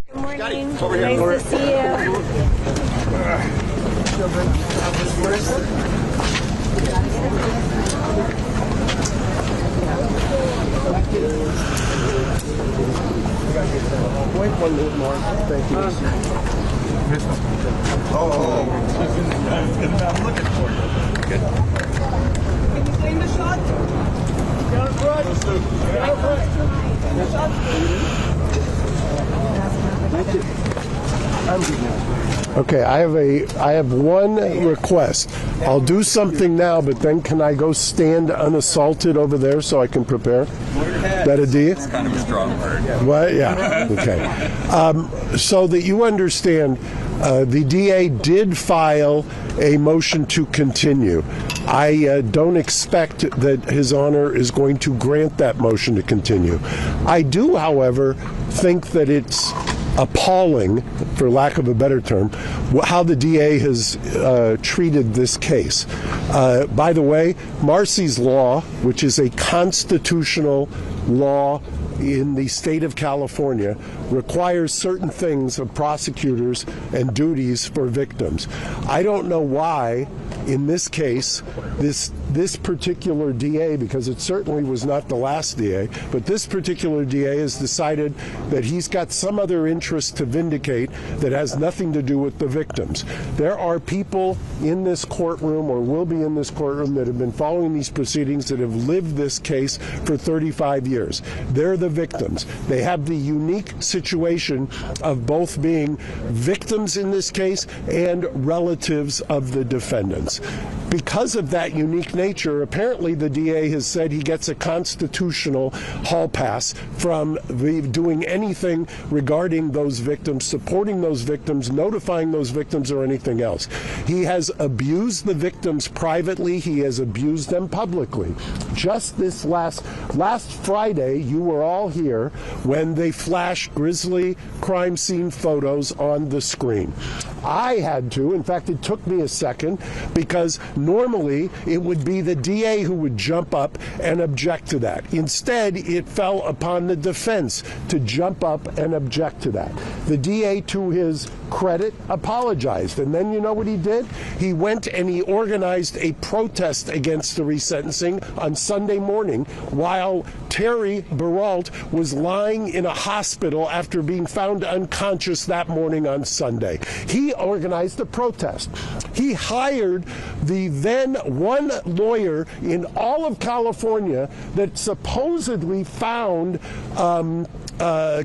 Good morning. Over here, nice Laura. to see Wait 1 minute more. Thank you. Oh. I'm looking for you. Good. Can you stay in the shot? Okay, I have one request. I'll do something now, but then can I go stand unassaulted over there so I can prepare? That a deal? It's kind of a strong word. What? Yeah. Okay. So that you understand, the DA did file a motion to continue. I don't expect that His Honor is going to grant that motion to continue. I do, however, think that it's appalling, for lack of a better term, how the DA has treated this case. By the way, Marcy's Law, which is a constitutional law in the state of California, requires certain things of prosecutors and duties for victims. I don't know why, in this case, this particular DA, because it certainly was not the last DA, but this particular DA has decided that he's got some other interest to vindicate that has nothing to do with the victims. There are people in this courtroom, or will be in this courtroom, that have been following these proceedings, that have lived this case for 35 years. They're the victims. They have the unique situation of both being victims in this case and relatives of the defendants. Because of that unique nature, apparently the DA has said he gets a constitutional hall pass from doing anything regarding those victims, supporting those victims, notifying those victims, or anything else. He has abused the victims privately. He has abused them publicly. Just this last Friday, you were all here when they flashed grisly crime scene photos on the screen. I had to, in fact, it took me a second, because Normally, it would be the DA who would jump up and object to that. Instead, it fell upon the defense to jump up and object to that. The DA, to his credit, apologized. And then you know what he did? He went and he organized a protest against the resentencing on Sunday morning while Terry Beralt was lying in a hospital after being found unconscious that morning on Sunday. He organized a protest. He hired the then one lawyer in all of California that supposedly found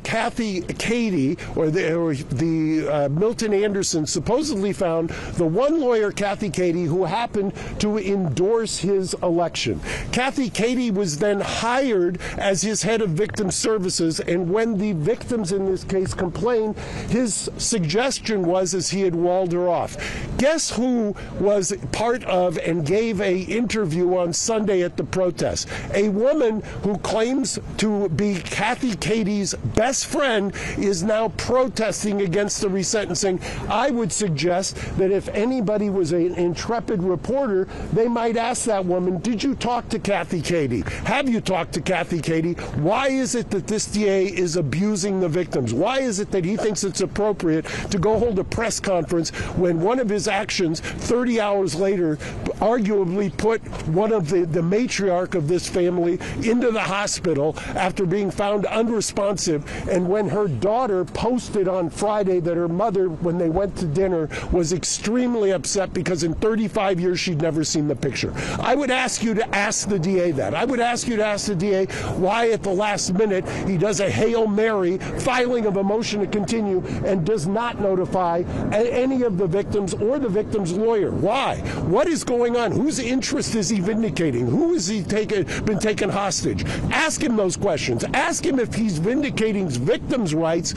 Kathy Katie, or the Milton Anderson supposedly found the one lawyer, Kathy Katie, who happened to endorse his election. Kathy Katie was then hired as his head of victim services, and when the victims in this case complained, his suggestion was as he had walled her off. Guess who was part of and gave a interview on Sunday at the protest? A woman who claims to be Kathy Katie's best friend is now protesting against the resentencing. I would suggest that if anybody was an intrepid reporter, they might ask that woman, did you talk to Kathy Katie? Have you talked to Kathy Katie? Why is it that this DA is abusing the victims? Why is it that he thinks it's appropriate to go hold a press conference when one of his actions 30 hours later arguably put one of the matriarch of this family into the hospital after being found unresponsive, and when her daughter posted on Friday that her mother, when they went to dinner, was extremely upset because in 35 years she'd never seen the picture? I would ask you to ask the DA that. I would ask you to ask the DA why at the last minute he does a Hail Mary filing of a motion to continue and does not notify any of the victims or the victim's lawyer. Why? What is going on? Whose interest is he vindicating? Who has he been taken hostage? Ask him those questions. Ask him if he's vindicating victims' rights,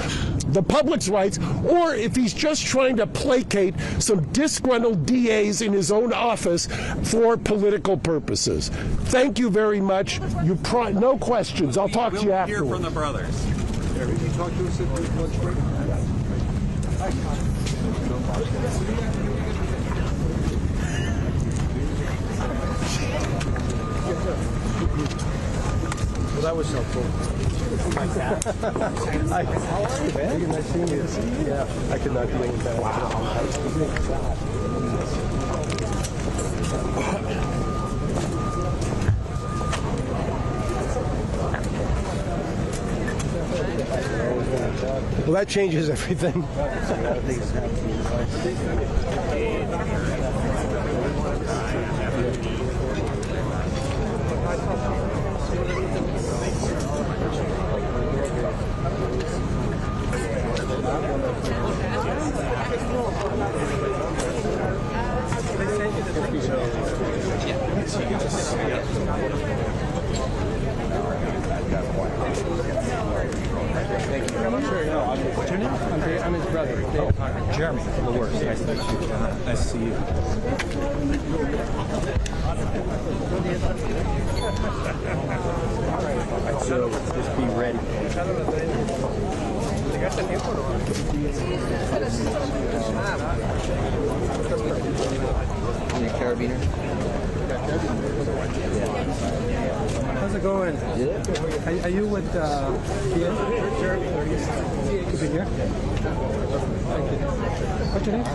the public's rights, or if he's just trying to placate some disgruntled DAs in his own office for political purposes. Thank you very much. No questions. I'll talk to you afterwards. Hear from the brothers. Can you talk to us at the lunch break? Well, that was helpful. How are you, man? Nice seeing you. Yeah, I could not do any better. Well, that changes everything. What's your name? I'm his brother. Jeremy. The worst. Nice to meet you. Nice to see you. So just be ready. Any carabiner? How's it going? Yeah. Are you with Ian? Keep it here. Thank you. What's your name?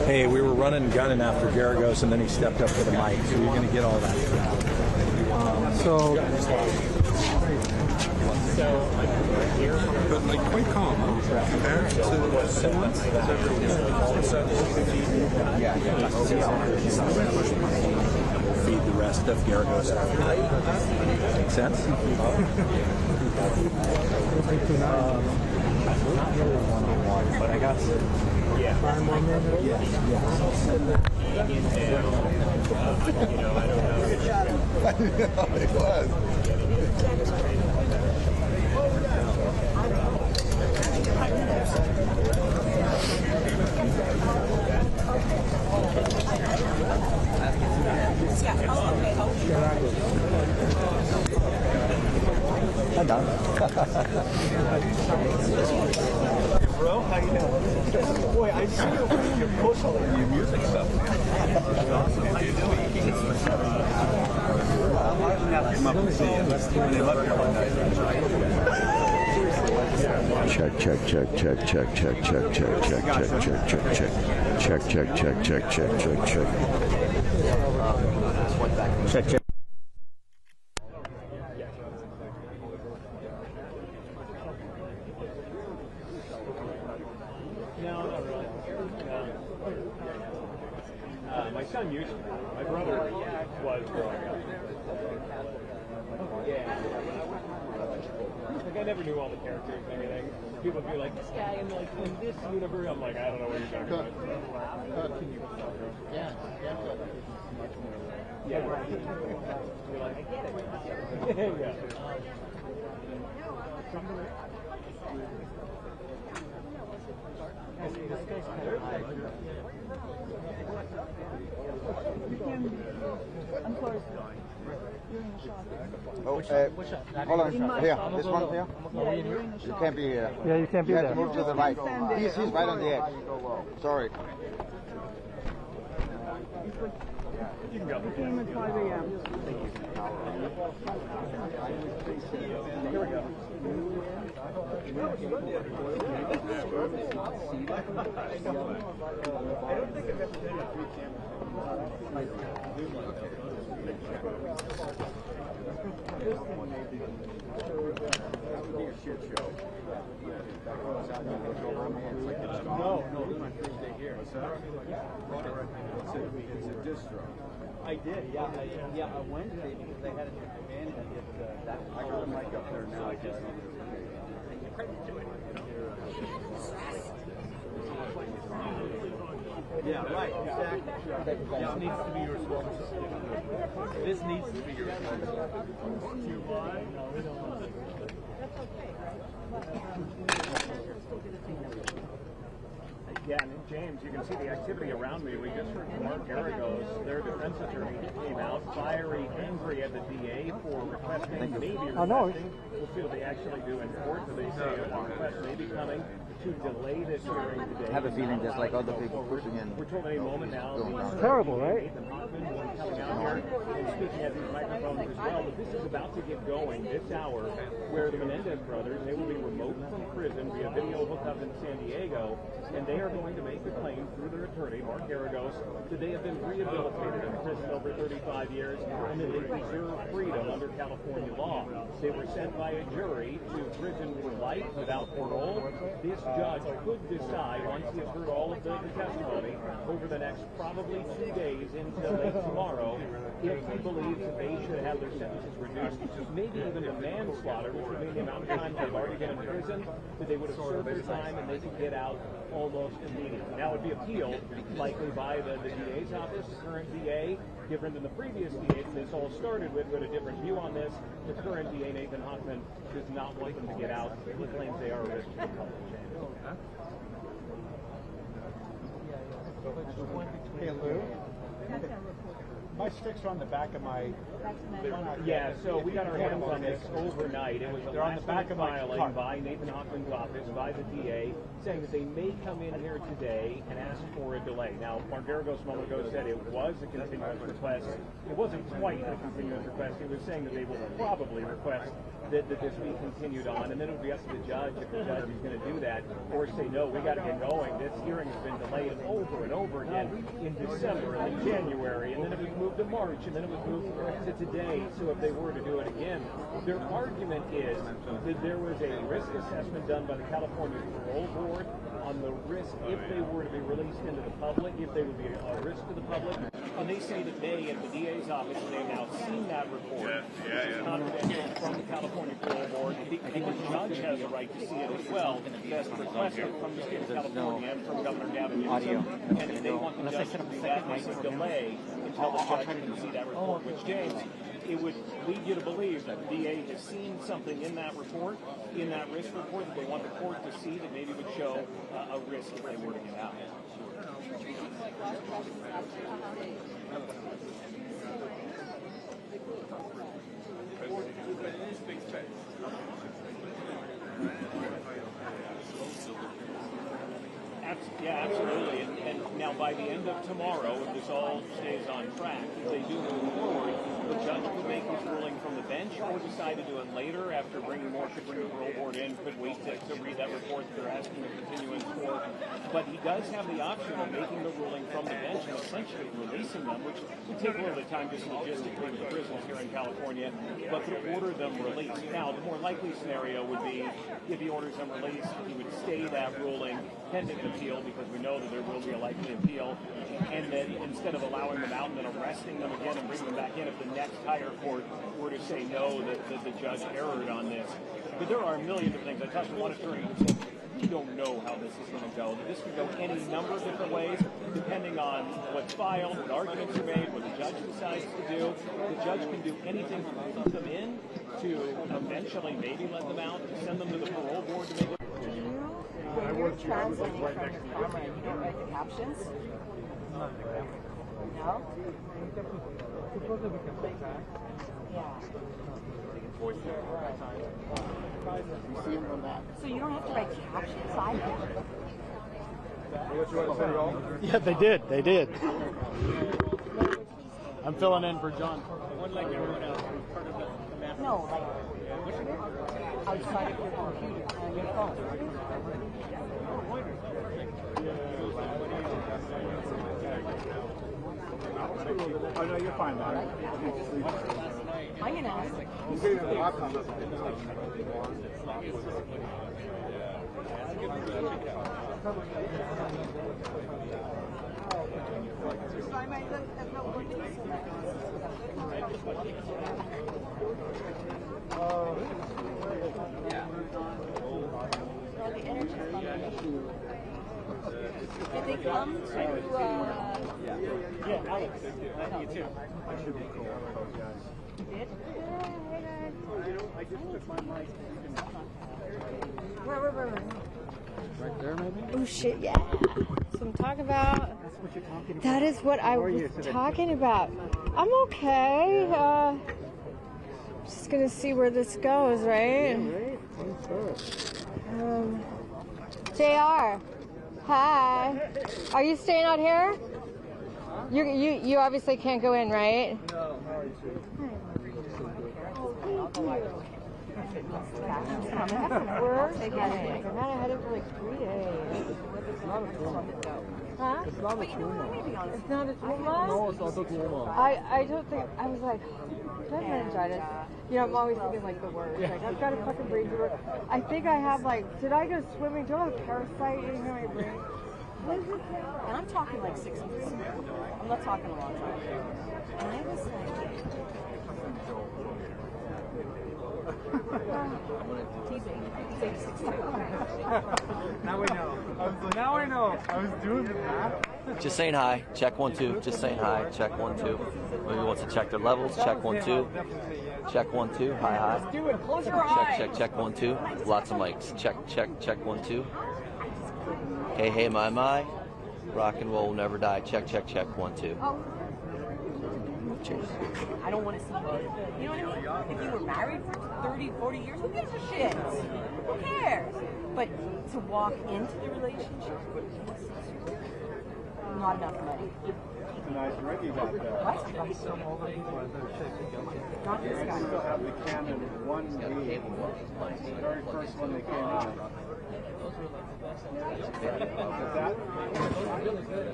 Hey, we were running and gunning after Garagos, and then he stepped up to the mic, so you're going to get all that. But like quite calm, huh? Compared to the Simmons? Yeah. Feed the rest of Garagos after that. Make sense? Not really one-on-one, but I got yeah. It was. down. Bro, how you doing? Boy, I see your post all your music stuff. That's awesome. How you doing? Come up and see you. They love you one night. Check, check, check, check, check, check, check, check, check, check, check, check, check, check, check, check, check, check, check, check. Check, check. No, not really. No. My son used to. My brother was growing up. Yeah. Like I never knew all the characters and everything. People would be like, this guy in this universe. I'm like, I don't know what you're talking about. Yeah. Yeah. You're like, I get it. Yeah. I'm sorry. Oh, hold on. Here, this one here. You can't be here. Yeah, you can't be You there. have to move to the right. He's right on the edge. Sorry. You can go. He came at 5 a.m. Here we go. I don't think I've ever done a 3-camera. No, this is my first day here. What's that? It's a distro. I did, yeah. On Wednesday because they had a man that did that. I got a mic up there now. I guess. Yeah, right. Exactly. This needs to be your responsibility. This needs to be your responsibility. Yeah, and James, you can see the activity around me. We just heard Mark Garagos, their defense attorney, came out fiery, angry at the DA for requesting, maybe requesting. We'll see what they actually do in court. Do they say a request may be coming to delay this hearing today? I have a feeling just like other people pushing in. We're told any moment now. It's terrible, right? Coming out here and speaking at these microphones as well. But this is about to get going this hour, where the Menendez brothers, they will be remote from prison via video hookup in San Diego, and they are going to make the claim through their attorney, Mark Garagos, that they have been rehabilitated in prison over 35 years and that they deserve freedom under California law. They were sent by a jury to prison for life without parole. This judge could decide, once he has heard all of the testimony, over the next probably 2 days until late tomorrow, if he believes that they should have their sentences reduced, maybe even to manslaughter, which would mean the amount of time they've already been in prison, that they would have served their time and they could get out almost immediately. Now, it would be appealed likely by the DA's office, the current DA, different than the previous DA that this all started with, but a different view on this. The current DA, Nathan Hoffman, does not want them to get out. He claims they are a risk to the public. Hey, Lou. My sticks are on the back of my... Yeah, so we got our hands on this overnight. It was a last-minute filing by Nathan Hoffman's office, by the DA, saying that they may come in here today and ask for a delay. Now, Mark Garagos a moment ago said it was a continuous request. It wasn't quite a continuous request. He was saying that they will probably request that this be continued on, and then it would be up to the judge if the judge is going to do that, or say, no, we got to get going. This hearing has been delayed over and over again in December and in January, and then it was moved to March, and then it was moved to today. So if they were to do it again, their argument is that there was a risk assessment done by the California Parole Board on the risk if they were to be released into the public, if they would be a risk to the public. And they say that they, at the DA's office, they've now seen that report. It's confidential from the California Parole Board. The judge has a right to see it as well. That's requested from the state of California and from Governor Gavin Newsom. And they want the judge to do that. They would delay until the judge can see that report, which, James, it would lead you to believe that the DA has seen something in that report, in that risk report, that they want the court to see that maybe would show a risk if they were to get out. Big space. by the end of tomorrow, if this all stays on track, if they do move forward, the judge could make his ruling from the bench or decide to do it later after bringing more, could bring the parole board in, could wait to read that report that they're asking the continuance for. But he does have the option of making the ruling from the bench and essentially releasing them, which would take a little bit of time just logistically with the prisons here in California, but to order them released. Now, the more likely scenario would be if he orders them released, he would stay that ruling pending appeal, because we know that there will be a likely appeal, and then instead of allowing them out and then arresting them again and bringing them back in, if the next higher court were to say no, that the judge erred on this. But there are a million different things. I talked to one attorney who said, we don't know how this is going to go. This could go any number of different ways, depending on what's filed, what arguments are made, what the judge decides to do. The judge can do anything from keep them in to eventually maybe let them out, to send them to the parole board to make it. When you're translating from the camera, you don't write the captions? No? Yeah. So you don't have to write captions either? Yeah, they did. They did. I'm filling in for John. No, like outside of your computer on your phone. Oh, no, you're fine, man. I'm going to ask. I'm getting a lock on this. Did they come to, Yeah, Alex. You too. I should be cool. You did? I just took my mic. Where? Right there, maybe? Oh shit, yeah. That's what I'm talking about. That's what you're talking about. That is what I was talking about. I'm okay. Just gonna see where this goes, right? JR. Hi. Are you staying out here? You obviously can't go in, right? No, how are you, We're taking it. They're not ahead of for like 3 days. It's not a Tuma. Huh? It's not a Tuma. It's not a Tuma? No, it's not a Tuma. I don't think, I was like, I have meningitis. You know, I'm always thinking like the worst. Like, I've got a fucking brain fever. I think I have like, did I go swimming? Do I have a parasite in my brain? What is it? and I'm talking like 6 months. I'm not talking a long time. And I was like, Now we know. Now I know. I was doing the math. Just saying hi. Check 1 2. Just saying hi. Check 1 2. Maybe wants to check their levels. Check 1 2. Check 1 2. Hi hi. do it. Close your eyes. Check 1 2. Lots of mics. Check 1 2. Hey my. Rock and roll will never die. Check 1 2. Cheers. I don't want to see you. You know what I mean? If you were married for 30, 40 years, who gives a shit? Who cares? But to walk into the relationship, not enough money. It's a nice ring you got there. What? Not this guy. We still have the Canon 1D. The very first one that came out.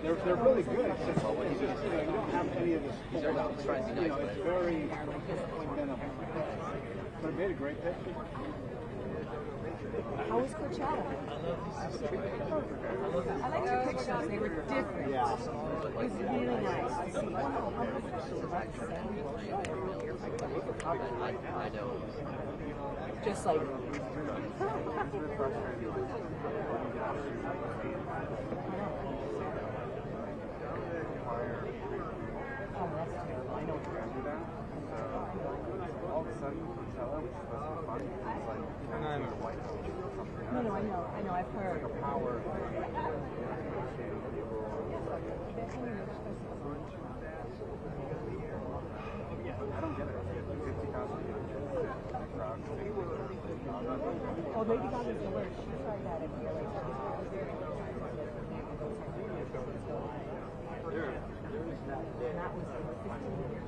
They're really good. It's just, you don't have any of this pulled out. It's very minimal. But it made a great picture. How was Coachella? I like your pictures. They were different. Yeah. It was really nice to see. I know. Just like. All of a sudden, Coachella, which is supposed to be fun, it's like, I know, I've heard. Power. I don't get it. 50,000 people. Oh, Lady Gaga's the worst. She tried that in here. that was 15 years.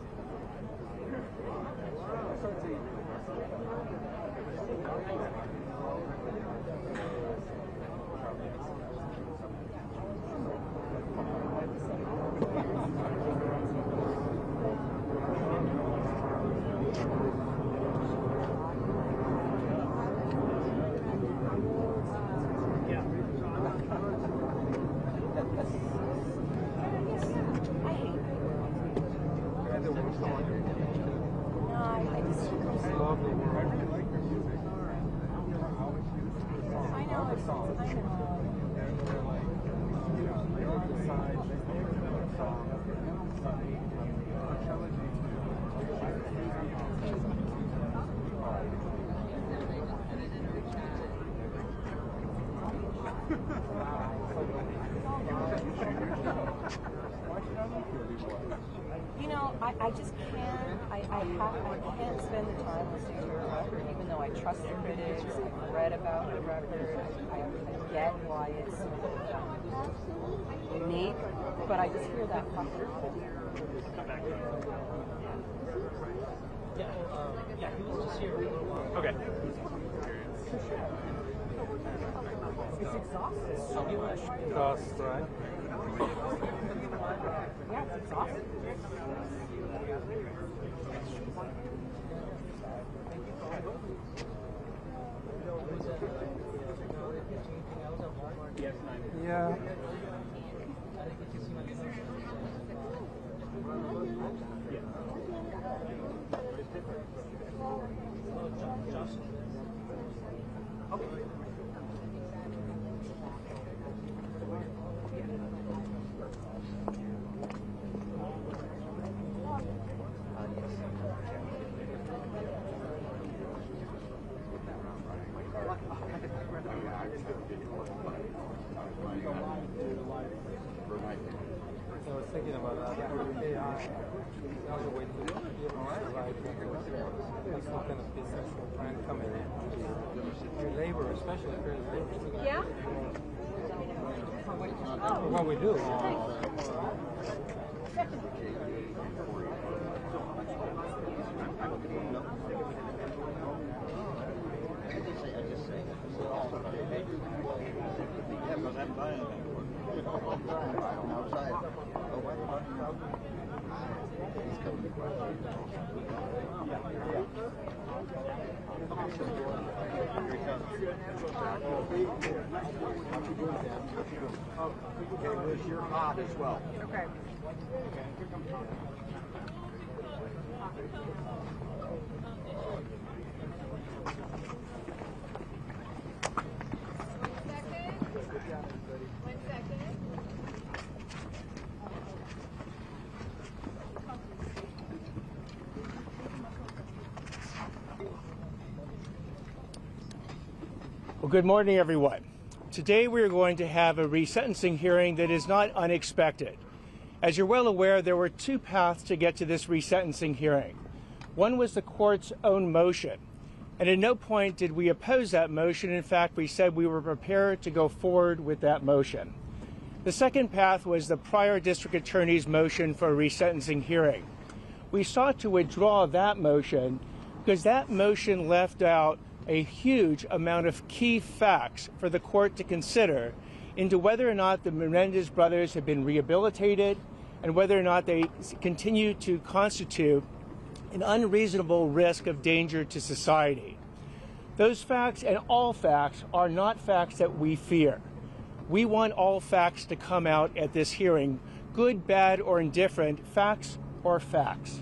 You know, I just can't, I can't spend the time listening to her record, even though I trust the critics, I've read about her record, I get why it's unique, but I just hear that fucker. Yeah, he was just here for a little while. Okay. It's exhausting. Cost, right? Yeah, it's exhausting. Yeah. I was thinking about that. AI, another way to survive. That's some kind of business or brand coming in. Your labor, especially creative labor. Yeah? What we do. Liz, you're hot as well. Okay. Well, good morning, everyone. Today we are going to have a resentencing hearing that is not unexpected. As you're well aware, there were two paths to get to this resentencing hearing. One was the court's own motion, and at no point did we oppose that motion. In fact, we said we were prepared to go forward with that motion. The second path was the prior district attorney's motion for a resentencing hearing. We sought to withdraw that motion because that motion left out a huge amount of key facts for the court to consider into whether or not the Menendez brothers have been rehabilitated and whether or not they continue to constitute an unreasonable risk of danger to society. Those facts and all facts are not facts that we fear. We want all facts to come out at this hearing, good, bad, or indifferent, facts or facts.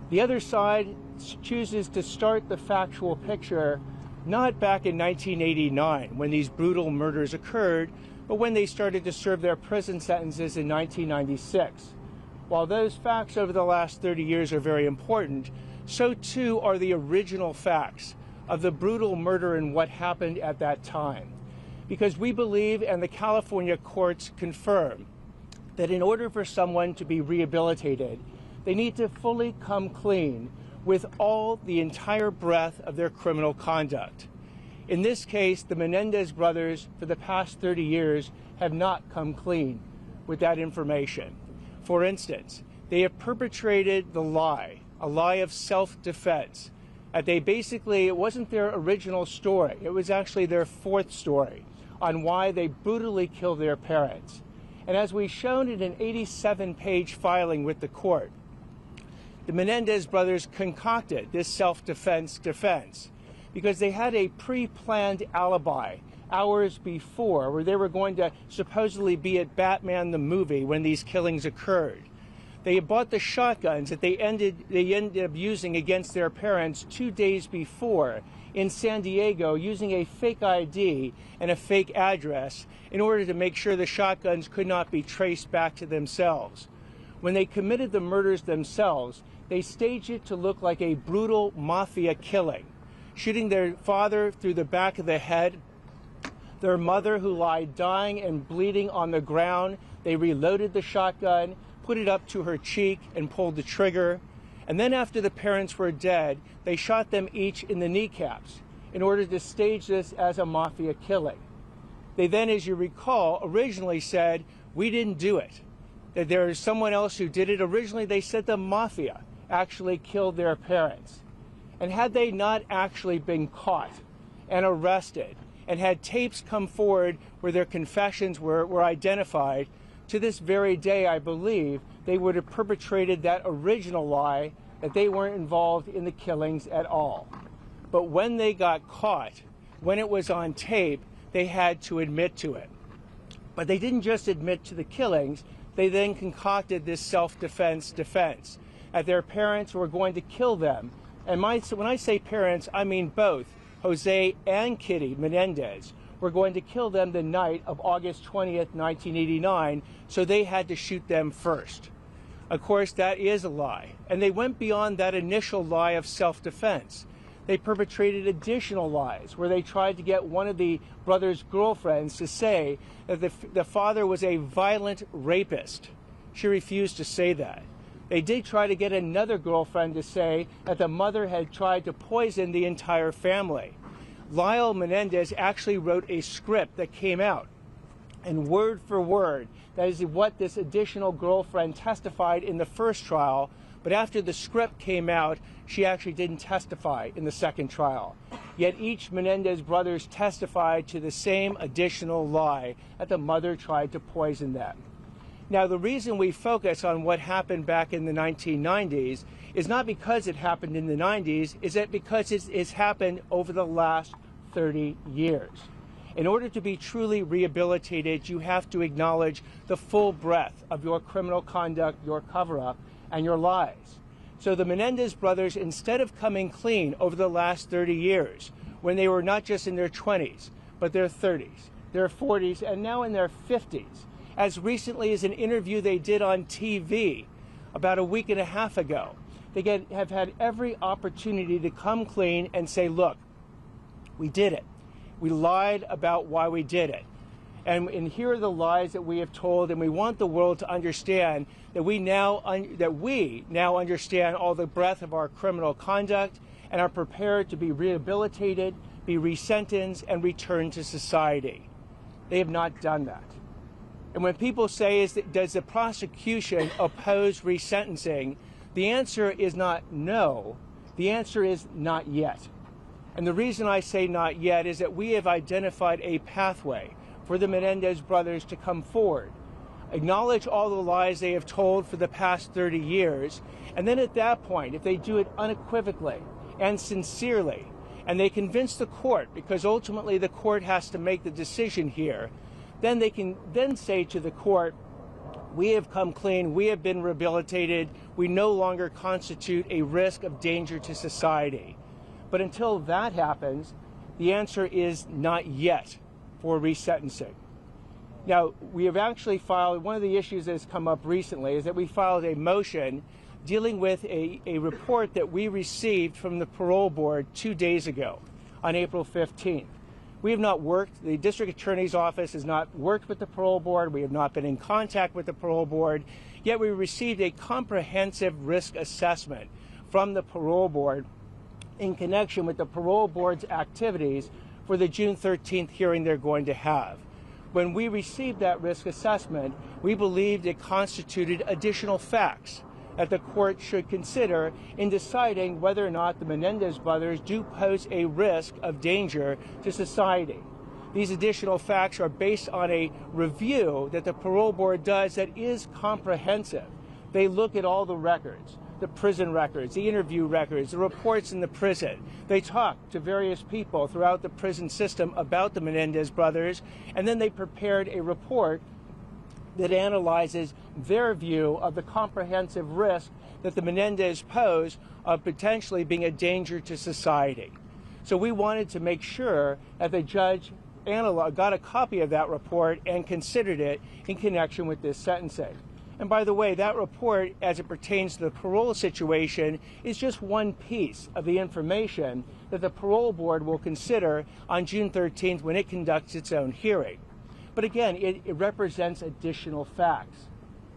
The other side chooses to start the factual picture not back in 1989 when these brutal murders occurred, but when they started to serve their prison sentences in 1996. While those facts over the last 30 years are very important, so too are the original facts of the brutal murder and what happened at that time. Because we believe, and the California courts confirm, that in order for someone to be rehabilitated, they need to fully come clean with the entire breadth of their criminal conduct. In this case, the Menendez brothers, for the past 30 years, have not come clean with that information. For instance, they have perpetrated the lie, a lie of self-defense. They basically, it wasn't their original story. It was actually their fourth story on why they brutally killed their parents. And as we've shown in an 87-page filing with the court, the Menendez brothers concocted this self-defense defense because they had a pre-planned alibi hours before where they were going to supposedly be at Batman the movie when these killings occurred. They had bought the shotguns that they ended up using against their parents 2 days before in San Diego using a fake ID and a fake address in order to make sure the shotguns could not be traced back to themselves. When they committed the murders themselves, they staged it to look like a brutal mafia killing, shooting their father through the back of the head, their mother who lied dying and bleeding on the ground. They reloaded the shotgun, put it up to her cheek and pulled the trigger. And then after the parents were dead, they shot them each in the kneecaps in order to stage this as a mafia killing. They then, as you recall, originally said, we didn't do it, that there is someone else who did it. Originally, they said the mafia actually killed their parents. And had they not actually been caught and arrested and had tapes come forward where their confessions were identified, to this very day, I believe, they would have perpetrated that original lie that they weren't involved in the killings at all. But when they got caught, when it was on tape, they had to admit to it. But they didn't just admit to the killings, they then concocted this self-defense defense, that their parents were going to kill them. And when I say parents, I mean both Jose and Kitty Menendez were going to kill them the night of August 20th, 1989, so they had to shoot them first. Of course, that is a lie. And they went beyond that initial lie of self-defense. They perpetrated additional lies where they tried to get one of the brothers' girlfriends to say that the father was a violent rapist. She refused to say that. They did try to get another girlfriend to say that the mother had tried to poison the entire family. Lyle Menendez actually wrote a script that came out, and word for word, that is what this additional girlfriend testified in the first trial, but after the script came out, she actually didn't testify in the second trial. Yet each Menendez brothers testified to the same additional lie, that the mother tried to poison them. Now, the reason we focus on what happened back in the 1990s is not because it happened in the 90s, is that because it's happened over the last 30 years. In order to be truly rehabilitated, you have to acknowledge the full breadth of your criminal conduct, your cover-up, and your lies. So the Menendez brothers, instead of coming clean over the last 30 years, when they were not just in their 20s, but their 30s, their 40s, and now in their 50s, as recently as an interview they did on TV about a week and a half ago, they have had every opportunity to come clean and say, look, we did it. We lied about why we did it. And here are the lies that we have told, and we want the world to understand that we now understand all the breadth of our criminal conduct and are prepared to be rehabilitated, be resentenced, and returned to society. They have not done that. And when people say, does the prosecution oppose resentencing, the answer is not no. The answer is not yet. And the reason I say not yet is that we have identified a pathway for the Menendez brothers to come forward, acknowledge all the lies they have told for the past 30 years, and then at that point, if they do it unequivocally and sincerely, and they convince the court, because ultimately the court has to make the decision here, then they can then say to the court, we have come clean, we have been rehabilitated, we no longer constitute a risk of danger to society. But until that happens, the answer is not yet for resentencing. Now, we have actually filed, one of the issues that has come up recently is that we filed a motion dealing with a report that we received from the parole board 2 days ago on April 15th. We have not worked, the district attorney's office has not worked with the parole board, we have not been in contact with the parole board, yet we received a comprehensive risk assessment from the parole board in connection with the parole board's activities for the June 13th hearing they're going to have. When we received that risk assessment, we believed it constituted additional facts that the court should consider in deciding whether or not the Menendez brothers do pose a risk of danger to society. These additional facts are based on a review that the parole board does that is comprehensive. They look at all the records, the prison records, the interview records, the reports in the prison. They talk to various people throughout the prison system about the Menendez brothers, and then they prepared a report that analyzes their view of the comprehensive risk that the Menendez pose of potentially being a danger to society. So we wanted to make sure that the judge got a copy of that report and considered it in connection with this sentencing. And by the way, that report, as it pertains to the parole situation, is just one piece of the information that the parole board will consider on June 13th when it conducts its own hearing. But again, it represents additional facts.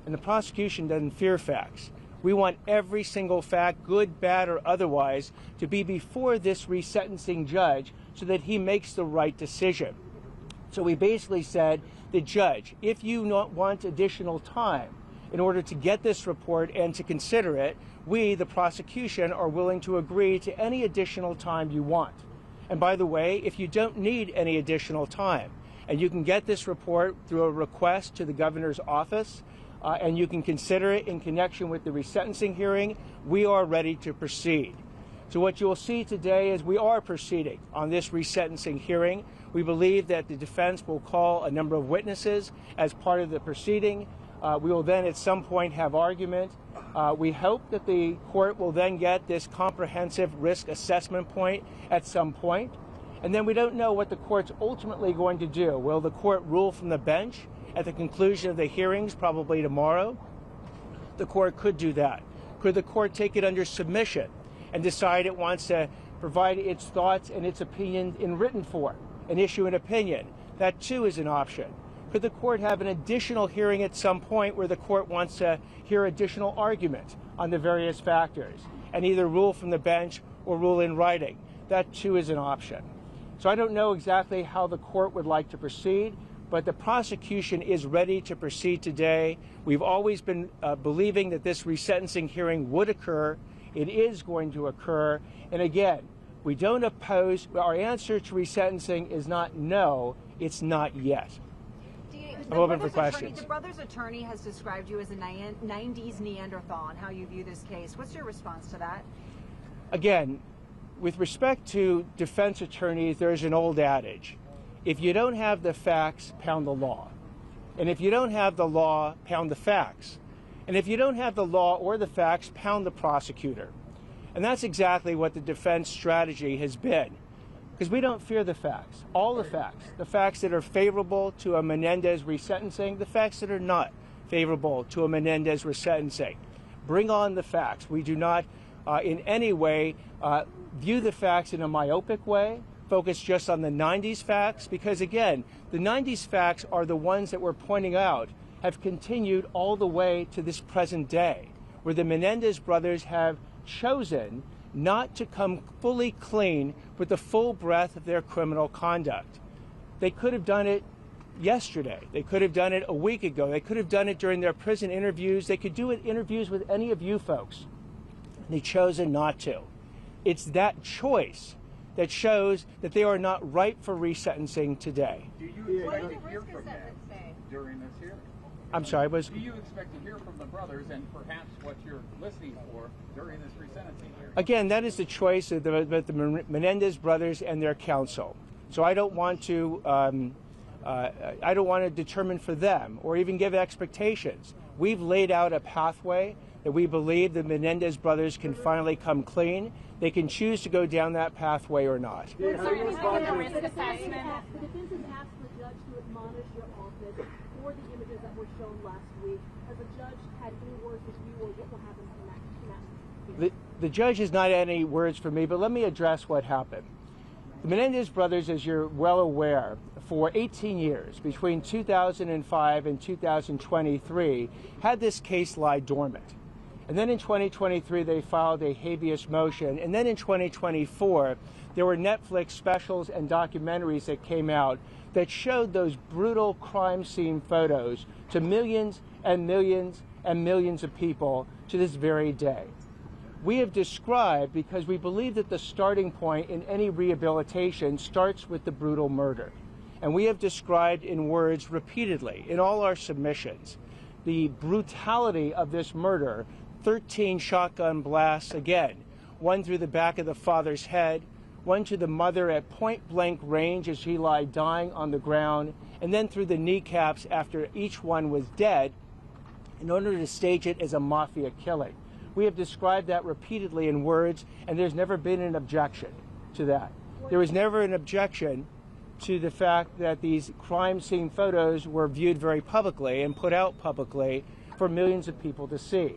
And the prosecution doesn't fear facts. We want every single fact, good, bad, or otherwise, to be before this resentencing judge so that he makes the right decision. So we basically said, the judge, if you want additional time in order to get this report and to consider it, we, the prosecution, are willing to agree to any additional time you want. And by the way, if you don't need any additional time, and you can get this report through a request to the governor's office, and you can consider it in connection with the resentencing hearing, we are ready to proceed. So what you'll see today is we are proceeding on this resentencing hearing. We believe that the defense will call a number of witnesses as part of the proceeding. We will then at some point have argument. We hope that the court will then get this comprehensive risk assessment point at some point. And then we don't know what the court's ultimately going to do. Will the court rule from the bench at the conclusion of the hearings, probably tomorrow? The court could do that. Could the court take it under submission and decide it wants to provide its thoughts and its opinion in written form and issue an opinion? That too is an option. Could the court have an additional hearing at some point where the court wants to hear additional argument on the various factors and either rule from the bench or rule in writing? That too is an option. So I don't know exactly how the court would like to proceed, but the prosecution is ready to proceed today. We've always been believing that this resentencing hearing would occur. It is going to occur. And again, we don't oppose. Our answer to resentencing is not no, it's not yet. I'm open for questions. The brother's attorney has described you as a 90s Neanderthal and how you view this case. What's your response to that? Again, with respect to defense attorneys, there's an old adage. If you don't have the facts, pound the law. And if you don't have the law, pound the facts. And if you don't have the law or the facts, pound the prosecutor. And that's exactly what the defense strategy has been. Because we don't fear the facts, all the facts that are favorable to a Menendez resentencing, the facts that are not favorable to a Menendez resentencing. Bring on the facts. We do not in any way view the facts in a myopic way, focus just on the 90s facts, because again, the 90s facts are the ones that we're pointing out have continued all the way to this present day, where the Menendez brothers have chosen not to come fully clean with the full breadth of their criminal conduct. They could have done it yesterday. They could have done it a week ago. They could have done it during their prison interviews. They could do it interviews with any of you folks. They've chosen not to. It's that choice that shows that they are not ripe for resentencing today. Do you expect to hear from them during this hearing? I'm sorry, Do you expect to hear from the brothers and perhaps what you're listening for during this resentencing hearing? Again, that is the choice of the Menendez brothers and their counsel. So I don't want to determine for them or even give expectations. We've laid out a pathway that we believe the Menendez brothers can finally come clean. They can choose to go down that pathway or not. The defense has asked the judge to admonish your office for the images that were shown last week. Has the judge had any words with you, or what will happen next? The judge has not had any words for me, but let me address what happened. The Menendez brothers, as you're well aware, for 18 years, between 2005 and 2023, had this case lie dormant. And then in 2023, they filed a habeas motion. And then in 2024, there were Netflix specials and documentaries that came out that showed those brutal crime scene photos to millions and millions and millions of people to this very day. We have described, because we believe that the starting point in any rehabilitation starts with the brutal murder. And we have described in words repeatedly in all our submissions the brutality of this murder. 13 shotgun blasts, again, one through the back of the father's head, one to the mother at point-blank range as she lay dying on the ground, and then through the kneecaps after each one was dead in order to stage it as a mafia killing. We have described that repeatedly in words, and there's never been an objection to that. There was never an objection to the fact that these crime scene photos were viewed very publicly and put out publicly for millions of people to see.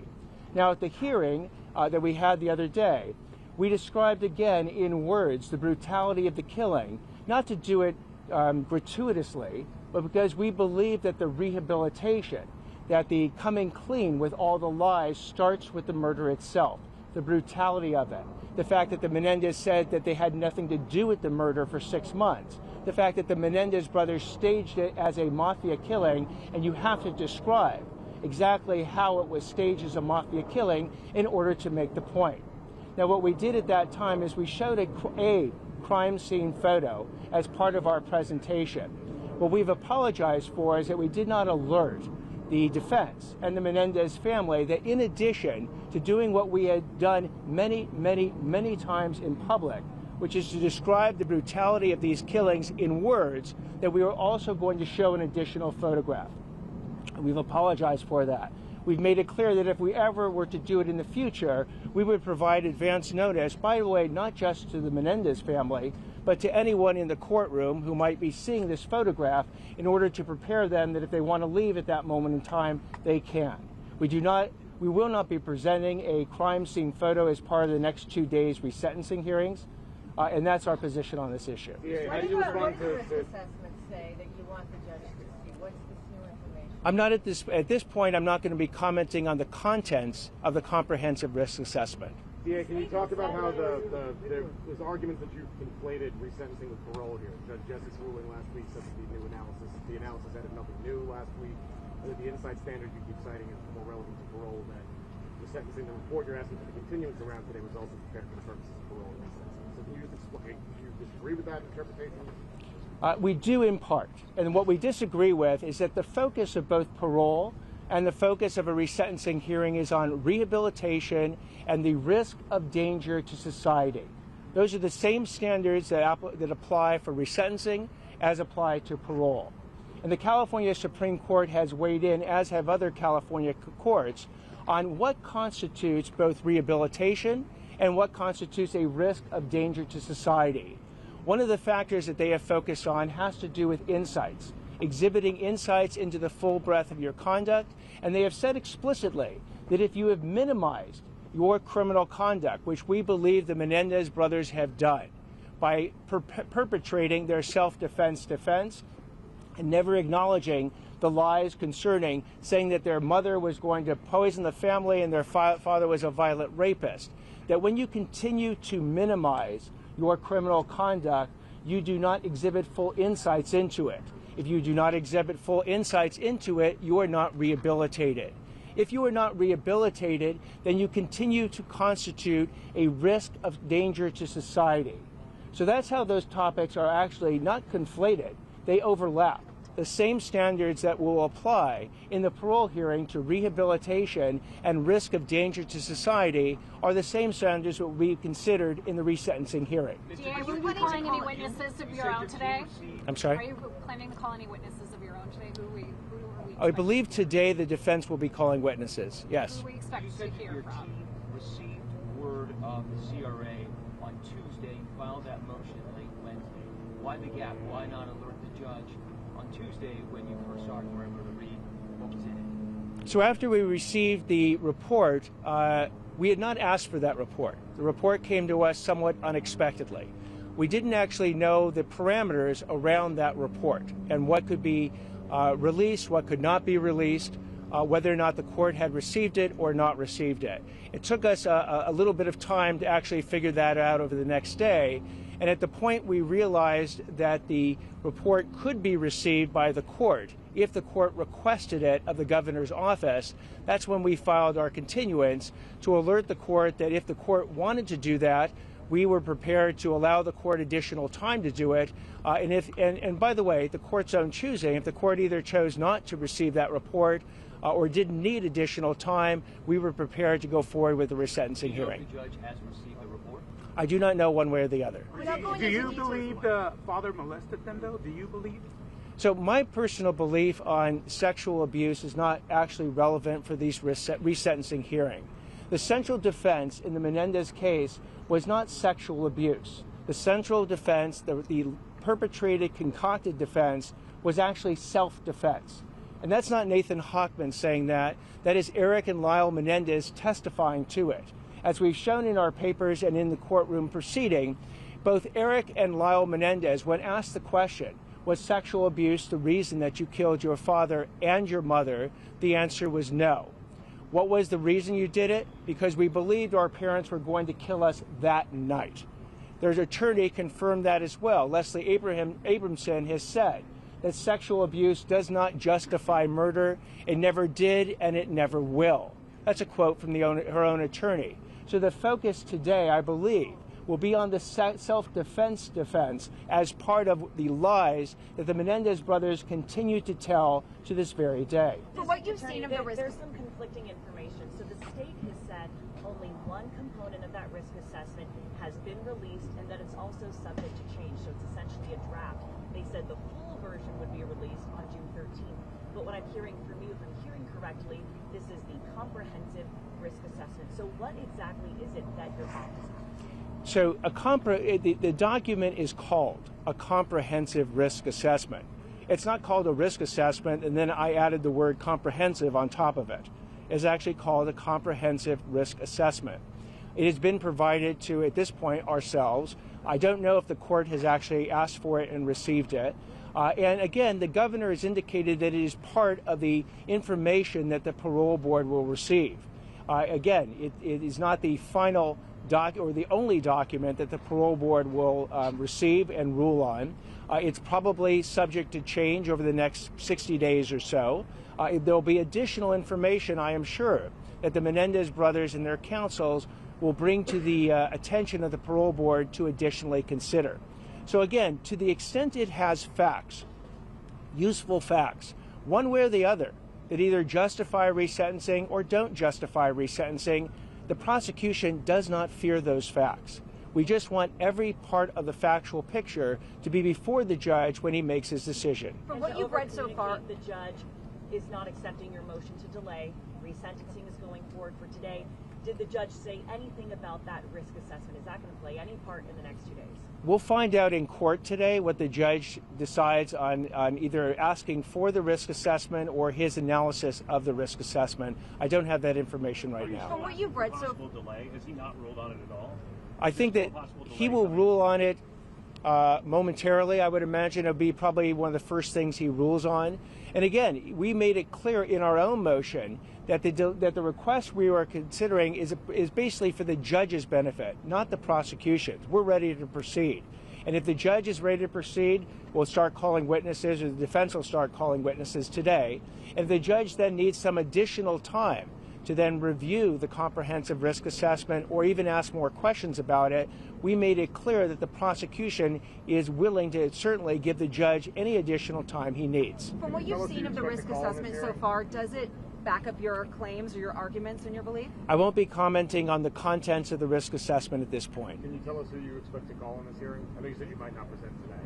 Now, at the hearing that we had the other day, we described again in words the brutality of the killing, not to do it gratuitously, but because we believe that the rehabilitation, that the coming clean with all the lies starts with the murder itself, the brutality of it, the fact that the Menendez said that they had nothing to do with the murder for 6 months, the fact that the Menendez brothers staged it as a mafia killing, and you have to describe exactly how it was staged as a mafia killing in order to make the point. Now, what we did at that time is we showed a crime scene photo as part of our presentation. What we've apologized for is that we did not alert the defense and the Menendez family that in addition to doing what we had done many, many, many times in public, which is to describe the brutality of these killings in words, that we were also going to show an additional photograph. We've apologized for that. We've made it clear that if we ever were to do it in the future, we would provide advance notice, by the way, not just to the Menendez family, but to anyone in the courtroom who might be seeing this photograph in order to prepare them that if they want to leave at that moment in time, they can. We will not be presenting a crime scene photo as part of the next 2 days resentencing hearings, and that's our position on this issue. Yeah, how do you respond to risk assessments say that you want the judge to see? What's this new information? I'm not at this point, I'm not going to be commenting on the contents of the comprehensive risk assessment. DA, can you talk about how there's arguments that you conflated resentencing with parole here? Judge Jesse's ruling last week said that the analysis added nothing new last week, and that the inside standard you keep citing is more relevant to parole than the sentencing. The report you're asking for the continuance around today was also prepared for the purposes of parole and resentencing. So can you just explain, do you disagree with that interpretation? We do in part, and what we disagree with is that the focus of both parole and the focus of a resentencing hearing is on rehabilitation and the risk of danger to society. Those are the same standards that apply for resentencing as apply to parole. And the California Supreme Court has weighed in, as have other California courts, on what constitutes both rehabilitation and what constitutes a risk of danger to society. One of the factors that they have focused on has to do with insights, exhibiting insights into the full breadth of your conduct, and they have said explicitly that if you have minimized your criminal conduct, which we believe the Menendez brothers have done by perpetrating their self-defense defense and never acknowledging the lies concerning saying that their mother was going to poison the family and their father was a violent rapist, that when you continue to minimize your criminal conduct, you do not exhibit full insights into it. If you do not exhibit full insights into it, you are not rehabilitated. If you are not rehabilitated, then you continue to constitute a risk of danger to society. So that's how those topics are actually not conflated. They overlap. The same standards that will apply in the parole hearing to rehabilitation and risk of danger to society are the same standards that will be considered in the resentencing hearing. Are you calling any witnesses of your own today? I'm sorry? Are you planning to call any witnesses of your own today? Who are we I believe today the defense will be calling witnesses, yes. Who we expect to hear from? Received word of the CRA on Tuesday, filed that motion late Wednesday. Why the gap? Why not alert the judge on Tuesday when you first saw it and were able to read what was in it? So after we received the report, we had not asked for that report. The report came to us somewhat unexpectedly. We didn't actually know the parameters around that report and what could be released, what could not be released. whether or not the court had received it or not received it. It took us a little bit of time to actually figure that out over the next day. And at the point we realized that the report could be received by the court if the court requested it of the governor's office, that's when we filed our continuance to alert the court that if the court wanted to do that, we were prepared to allow the court additional time to do it. And by the way, the court's own choosing, if the court either chose not to receive that report or didn't need additional time, we were prepared to go forward with the resentencing hearing. The judge has received the report? I do not know one way or the other. Do you believe the father molested them, though? Do you believe? So my personal belief on sexual abuse is not actually relevant for these resentencing hearing. The central defense in the Menendez case was not sexual abuse. The central defense, the perpetrated, concocted defense, was actually self-defense. And that's not Nathan Hochman saying that. That is Erik and Lyle Menendez testifying to it. As we've shown in our papers and in the courtroom proceeding, both Erik and Lyle Menendez, when asked the question, was sexual abuse the reason that you killed your father and your mother? The answer was no. What was the reason you did it? Because we believed our parents were going to kill us that night. Their attorney confirmed that as well. Leslie Abramson has said that sexual abuse does not justify murder. It never did, and it never will. That's a quote from her own attorney. So the focus today, I believe, will be on the self-defense defense as part of the lies that the Menendez brothers continue to tell to this very day. For what you've seen of the risk, there's some conflicting information. So the state has said only one component of that risk assessment has been released and that it's also subject to change. So it's essentially a draft. They said the full version would be released on June 13th. But what I'm hearing from you, if I'm hearing correctly, this is the comprehensive risk assessment. So what exactly is it that you're offering? So the document is called a comprehensive risk assessment. It's not called a risk assessment and then I added the word comprehensive on top of it. It's actually called a comprehensive risk assessment. It has been provided to, at this point, ourselves. I don't know if the court has actually asked for it and received it. And again, the governor has indicated that it is part of the information that the parole board will receive. Again, it is not the final or the only document that the parole board will receive and rule on. It's probably subject to change over the next 60 days or so. There'll be additional information, I am sure, that the Menendez brothers and their counsels will bring to the attention of the parole board to additionally consider. So again, to the extent it has facts, useful facts, one way or the other, that either justify resentencing or don't justify resentencing, the prosecution does not fear those facts. We just want every part of the factual picture to be before the judge when he makes his decision. From what you've read so far, the judge is not accepting your motion to delay. Resentencing is going forward for today. Did the judge say anything about that risk assessment? Is that going to play any part in the next 2 days? We'll find out in court today what the judge decides on either asking for the risk assessment or his analysis of the risk assessment. I don't have that information right now. From what you've read so far, delay? Has he not ruled on it at all? I think that he will rule on it momentarily. I would imagine it'll be probably one of the first things he rules on. And again, we made it clear in our own motion that the request we are considering is basically for the judge's benefit, not the prosecution's. We're ready to proceed. And if the judge is ready to proceed, we'll start calling witnesses, or the defense will start calling witnesses today. And if the judge then needs some additional time to then review the comprehensive risk assessment or even ask more questions about it, we made it clear that the prosecution is willing to certainly give the judge any additional time he needs. From what you've seen of the risk assessment so far, does it back up your claims or your arguments and your belief? I won't be commenting on the contents of the risk assessment at this point. Can you tell us who you expect to call in this hearing? I know you said you might not present today,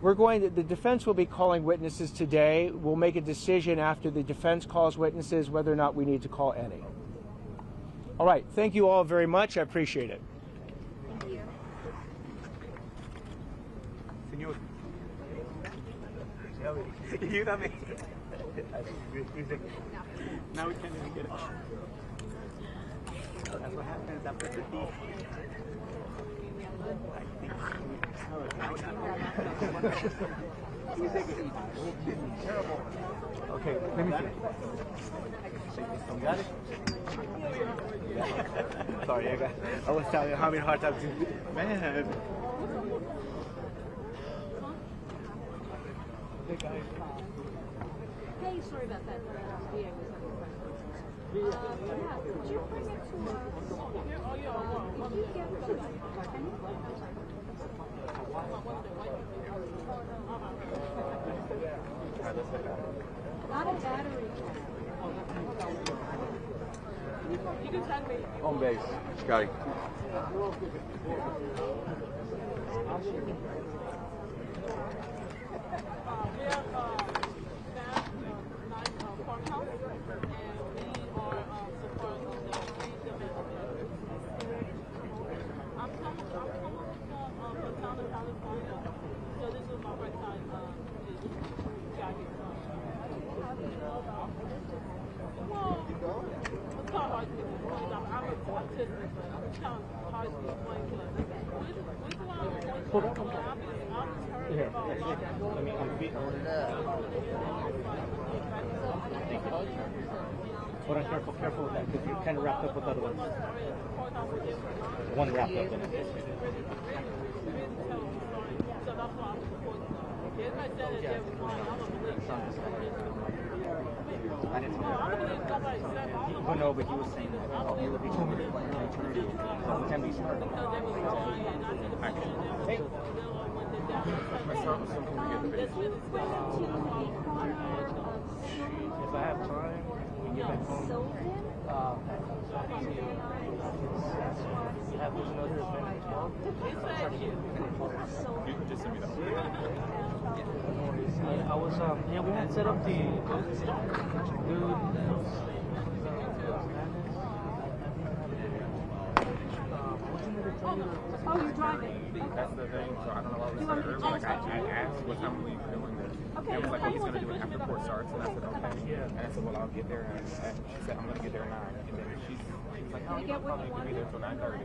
but the defense will be calling witnesses today. We'll make a decision after the defense calls witnesses whether or not we need to call any. All right. Thank you all very much. I appreciate it. Thank you. Señor. Ayúdame. Now we can't even get it. That's what happens after 50. I think. Okay, let me see. You got it? Sorry, I was telling you how many hard times. Man. Hey, sorry about that. Yeah, could you bring it to us? If you get not a battery. You can send me. On base. Scotty. Hold on, careful with that, because you're kind of wrapped up with other ones. One wrapped up in it. But no, but he was saying that he would be too many eternity. So we can be smart. Hey. If I have time, we get back home. You have another event as well? You can just send me that. I was, yeah, we had set up the dude. Oh, you're driving. That's the thing. So I don't know why we started early. Like I asked what time we were doing this. Okay. And it was like, oh, he's gonna do it after court starts. And I said, okay. And I said, well, I'll get there. And she said, I'm gonna get there at 9. And then she was like, no, you're probably gonna be there till 9:30.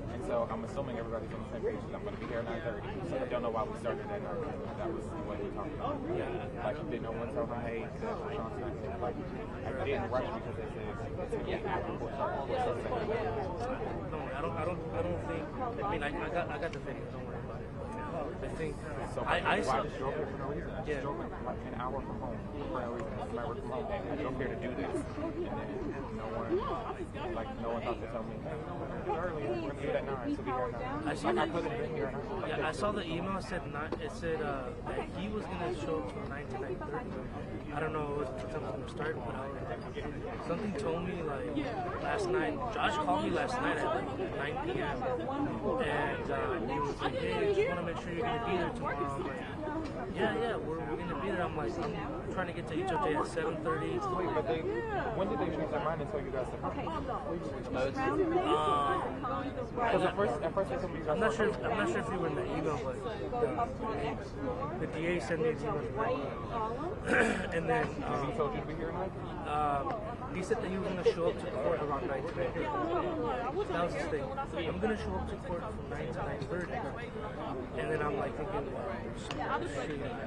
And so I'm assuming everybody's on the same page. I'm gonna be there at 9:30. So I don't know why we started at 9. That was what we talked about. Like did no one tell her, hey, like I didn't rush because they said after court starts. No, I don't think. I mean, I got the video. Don't worry about it. I think so. I just drove here for no reason. I just drove like an hour from home for no reason. I work from home. I drove here to do this, and then no one thought to tell me, hey, we're gonna do it early. We're gonna do it at 9. So be here at 9. I could have been here at 9. Yeah, I saw the email. It said that he was gonna show up from 9 to 9:30. I don't know what time it's gonna start, but something told me like last night. Josh called me last night at like 9 p.m. and he was like, "Hey, just want to make sure you're gonna be there tomorrow." I'm like, "Yeah, we're gonna be there." I'm like, I'm trying to get to HOJ at 7:30. Wait, but when did they change their mind and tell you guys to come? Because at first they told me you guys. I'm not sure if you were in the email, but the DA sent me an email. And then he told you to be here tonight? He said that he was going to show up to court around 9 today. That was his thing. I'm going to show up to court from 9 to 9:30. And then I'm like thinking, shoot, I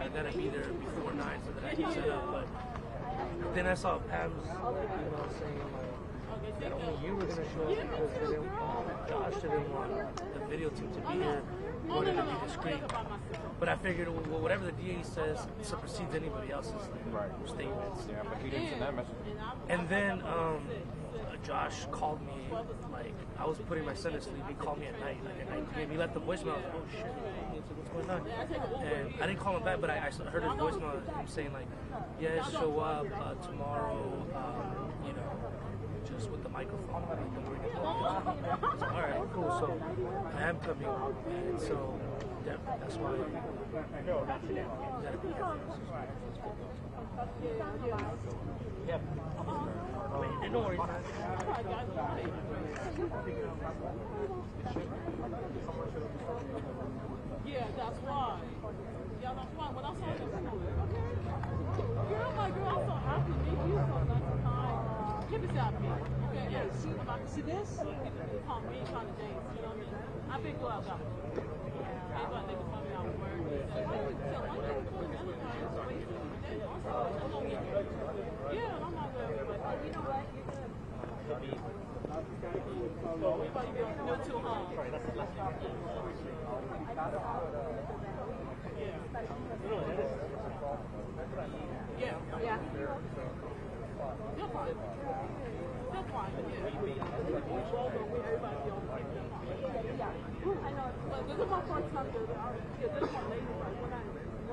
got to be there before 9 so that I can set up. But then I saw Pam's email saying that only you were going to show up because Josh didn't want the video team to be here. He wanted to be discreet. But I figured, well, whatever the DA says supersedes anybody else's statements. Yeah, but he didn't send that message. And then Josh called me, like, I was putting my son to sleep. He called me at night, like at 9 p.m. He left the voicemail. I was like, oh shit, what's going on? And I didn't call him back, but I heard his voicemail. Him saying like, yeah, show up tomorrow, you know, just with the microphone. So, all right, cool. So I am coming, and so that's why. Yep. No worries, man. Yeah, that's why. Yeah, that's why. When I saw this, okay. Girl, I'm so happy to meet you so nice time. keep it out of me. Okay, yeah. See this? People call me trying to dance. You know what I mean? I've been glad about it. Everybody think about me out of work. Yeah, I'm not good. You know what? Everybody be on no too hard. Yeah. Yeah. You're fine. You're fine. Yeah. I know. But this is my first time to this is my lady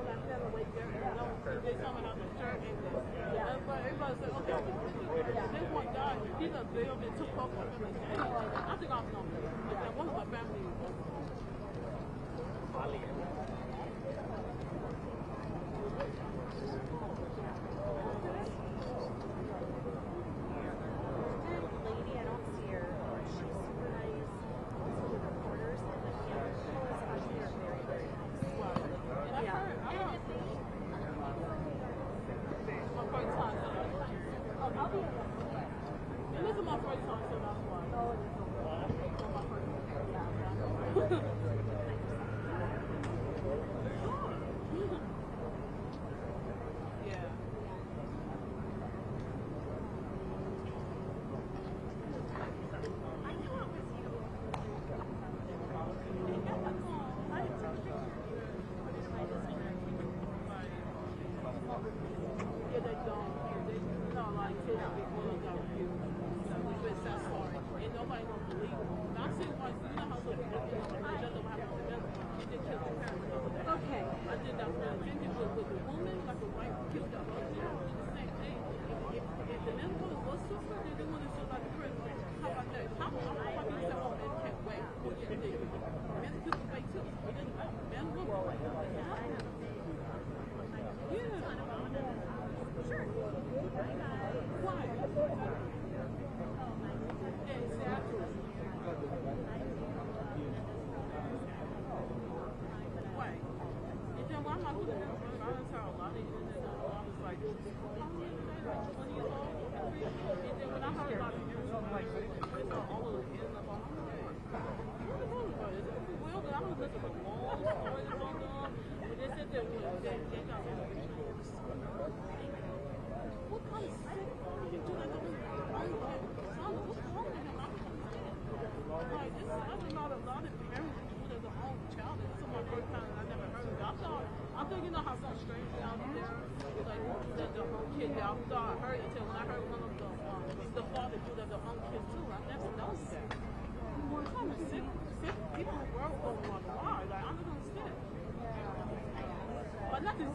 when I fell away there, you know, they coming out the church and everybody said, okay, this one guy, he's a bill and took off my family. I think I'm going to that was my family.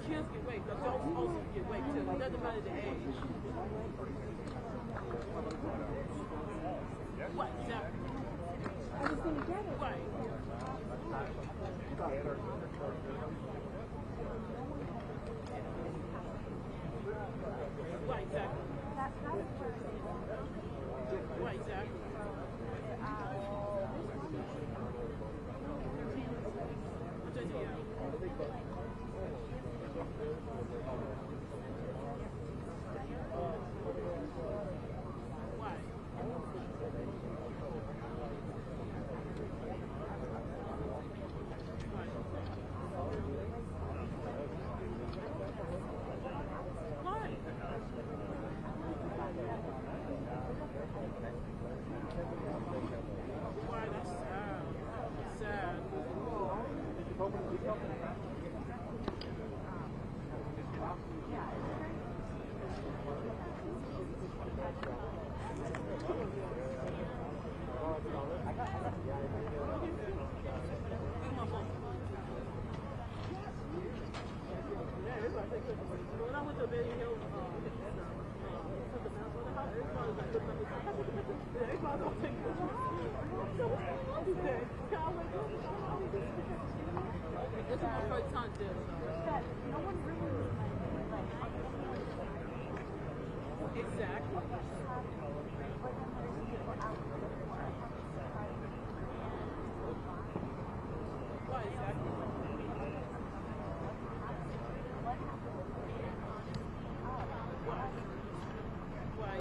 Kids get raped, adults also get raped too. It doesn't matter the age. What? Exactly. Right. Right, exactly. Right, exactly.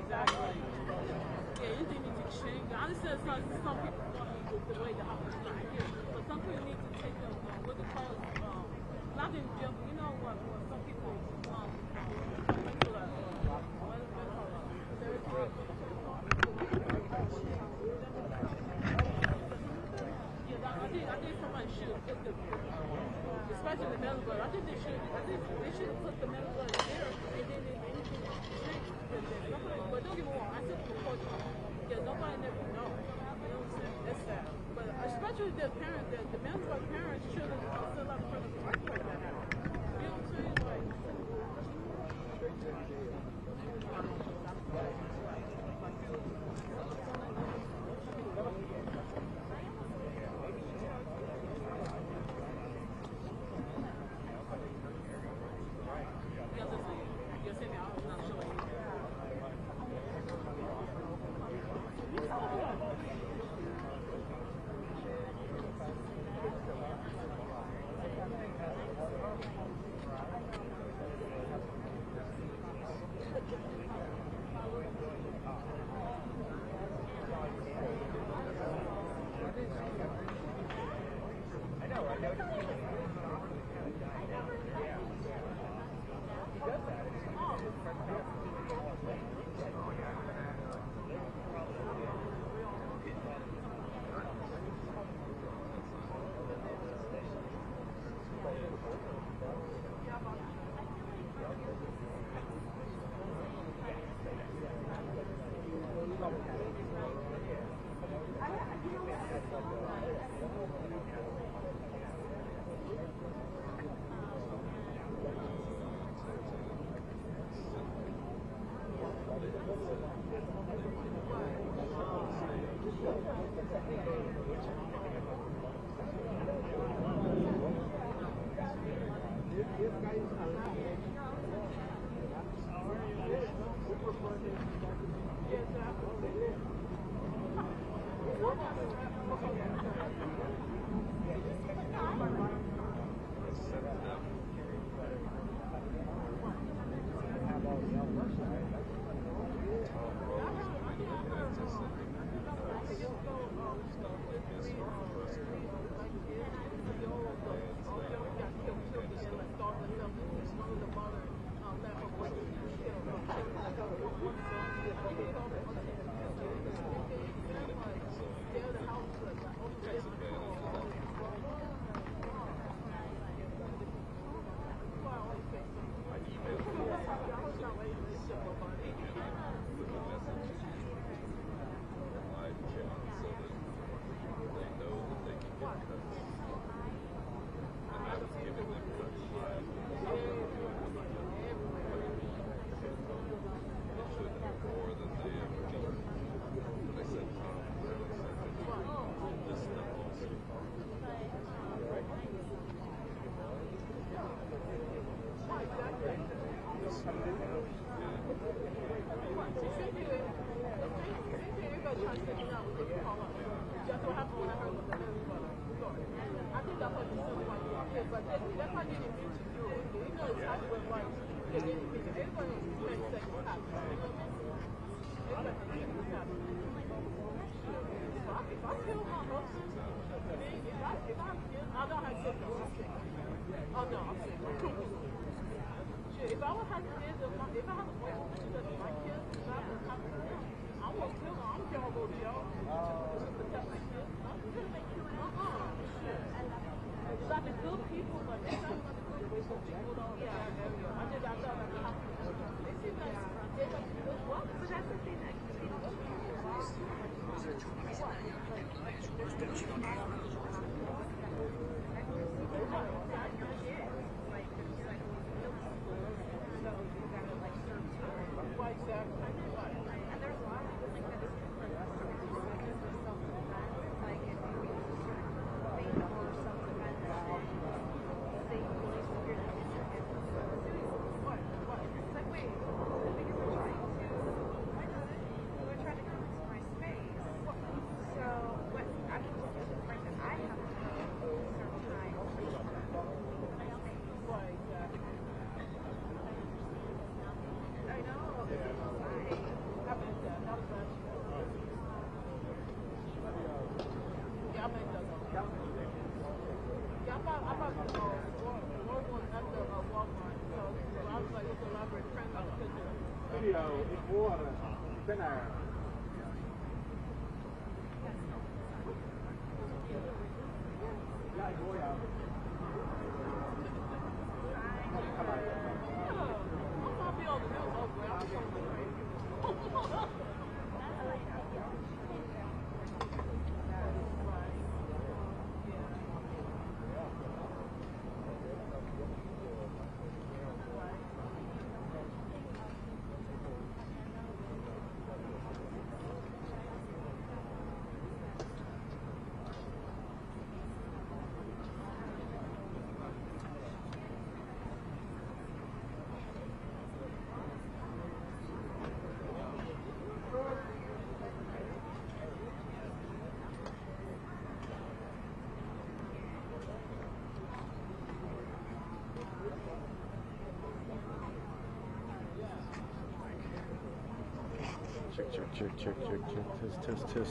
Exactly. understand some people want me the way the house is right here, but some people need to take them with the clothes, not in jail, but you know what, some people, I think somebody should put the, especially the metal blood. I think they should have put the metal blood there, and then if anything changed, but don't get me wrong, I said before, yeah, nobody never know. You know what I'm saying? That's sad. But especially the parents, the metal blood parents should have set up for the work like that. You know what I'm saying? Like,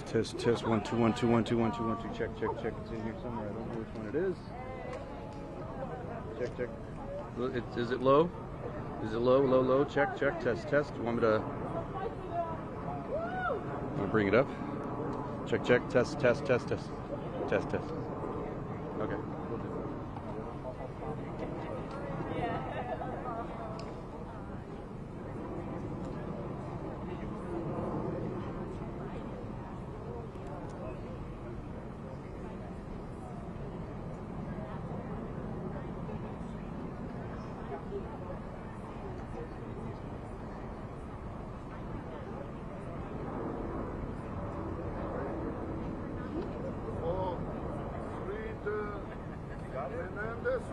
Test. 1 2 1 2 1 2 1 2 1 2. Check. It's in here somewhere. I don't know which one it is. Check. Is it low? Is it low? Check. Test. You want me to bring it up? Check. Test. Okay. Menendez.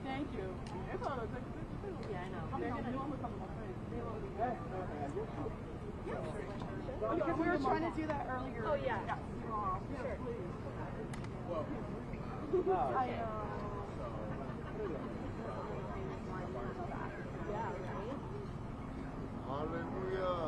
Thank you. Yeah, I know. Because we were trying to do that earlier. Oh, yeah. Sure. I know. Hallelujah.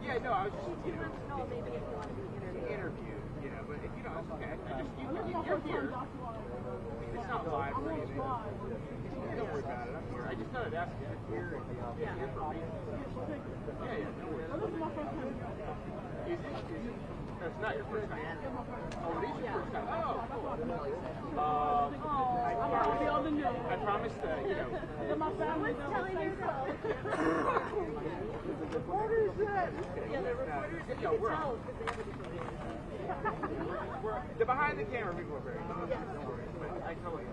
Yeah, no, I was just, maybe if you want to be interviewed, but if you it's okay. You're here. It's not live or anything. Don't worry about it. I'm here. I just thought I'd ask you here and here for me. Yeah, no worries. That's not your first time. Oh, it is your first time. Oh, cool. I promise that, My family's telling you so. Reporters in! Yeah, the reporters, you can tell because they have a different name. The behind the camera people are very good. Don't worry. I totally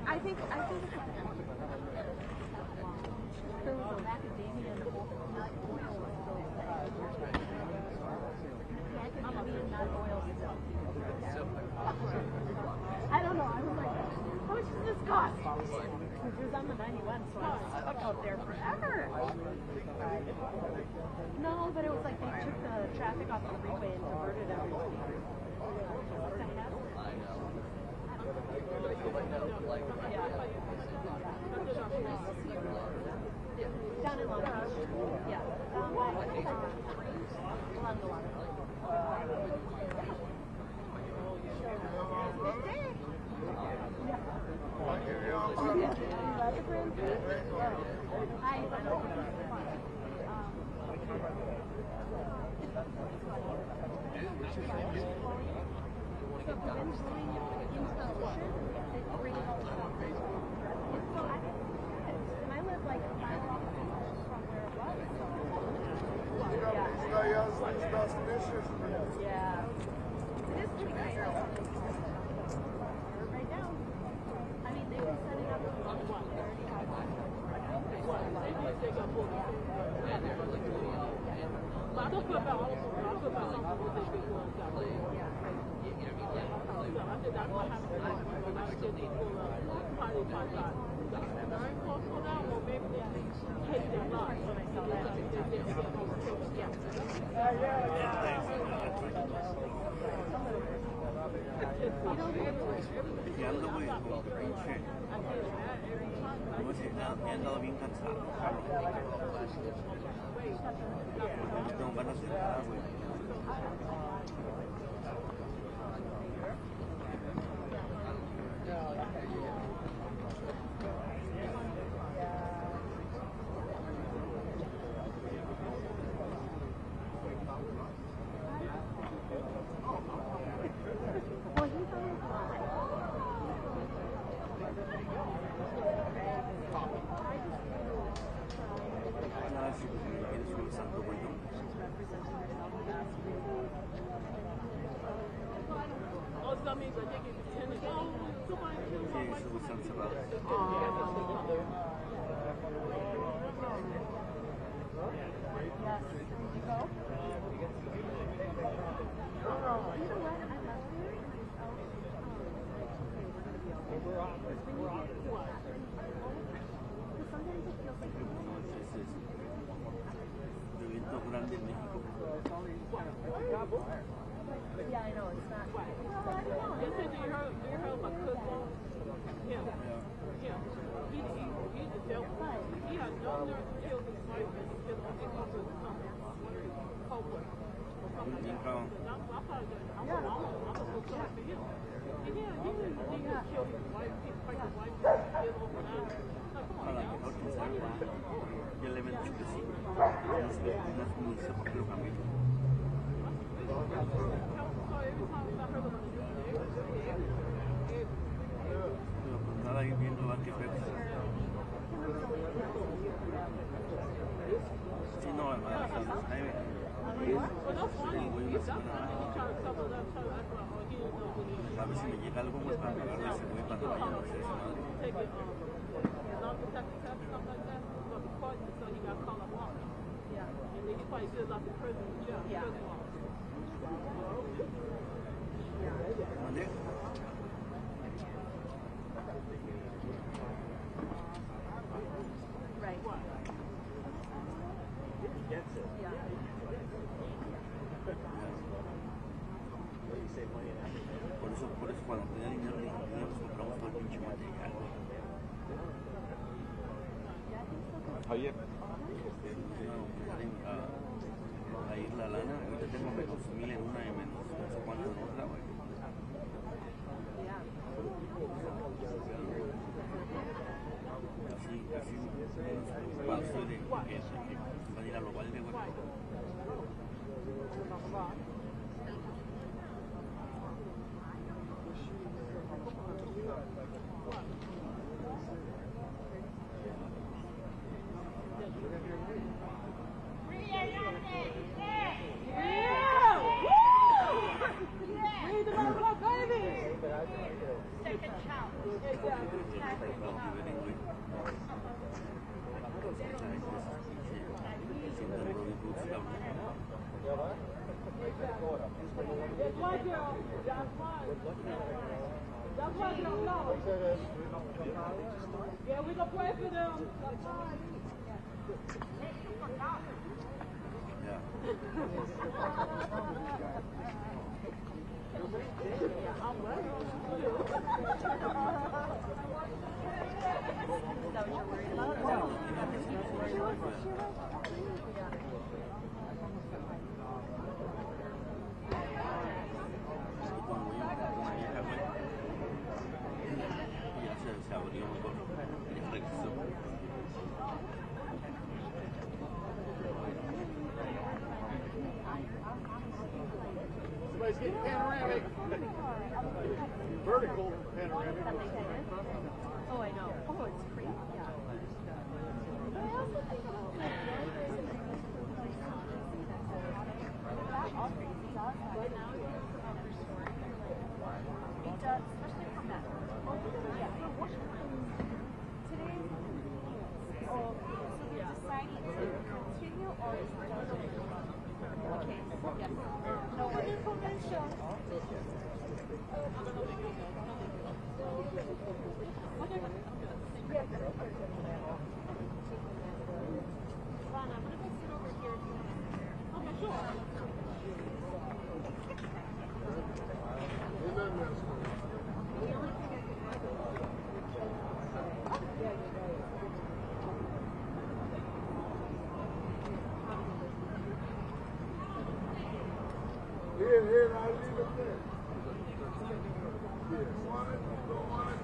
I think there was a macadamia in the bowl. Nut oil was still macadamia nut oil still. I don't know. I was like, how much does this cost? It was on the 91, so I was stuck out there forever. No, but it was like they took the traffic off the freeway and diverted everybody. What the heck? Down in Long Beach. Yeah. Along the water. Yeah. It is pretty nice. Right now. I mean, they've been setting up Yeah, I know, it's not. Well, I don't know. You heard my cousin? Yeah. Yeah. He had no nerve to kill his wife and kill him because of something. Copeland. I'm so sorry for him. He didn't kill his wife. He fight his wife and kill over that. Come on now. Ya le ven que sí. No es muy lo cambió. Nada ahí viendo a qué fue. Sí, no, a ver si me llega algo pues para pagarle ese güey cuando vaya a hacer su madre. ¿Dónde? Right. He gets it. Yeah. What do you say, money in Africa? Por eso cuando tenía dinero pues compramos todo el pinche material. Oye, a ir la lana, ahorita tengo menos 1000 en una y menos no sé cuánto en otra, güey. Así, preocupado estoy de que van a ir a lo balde, güey. Yeah, we gonna pray for them. Somebody's getting panoramic. Vertical panoramic. Oh, I know. Oh, it's crazy. Yeah. But I also think about like that all crazy does, but now it does another story. It does, especially from that. Yeah. Today, so they're deciding to continue or is it done? Okay. Yes. No information. Here, I'll leave it there. Here, want it, don't want it.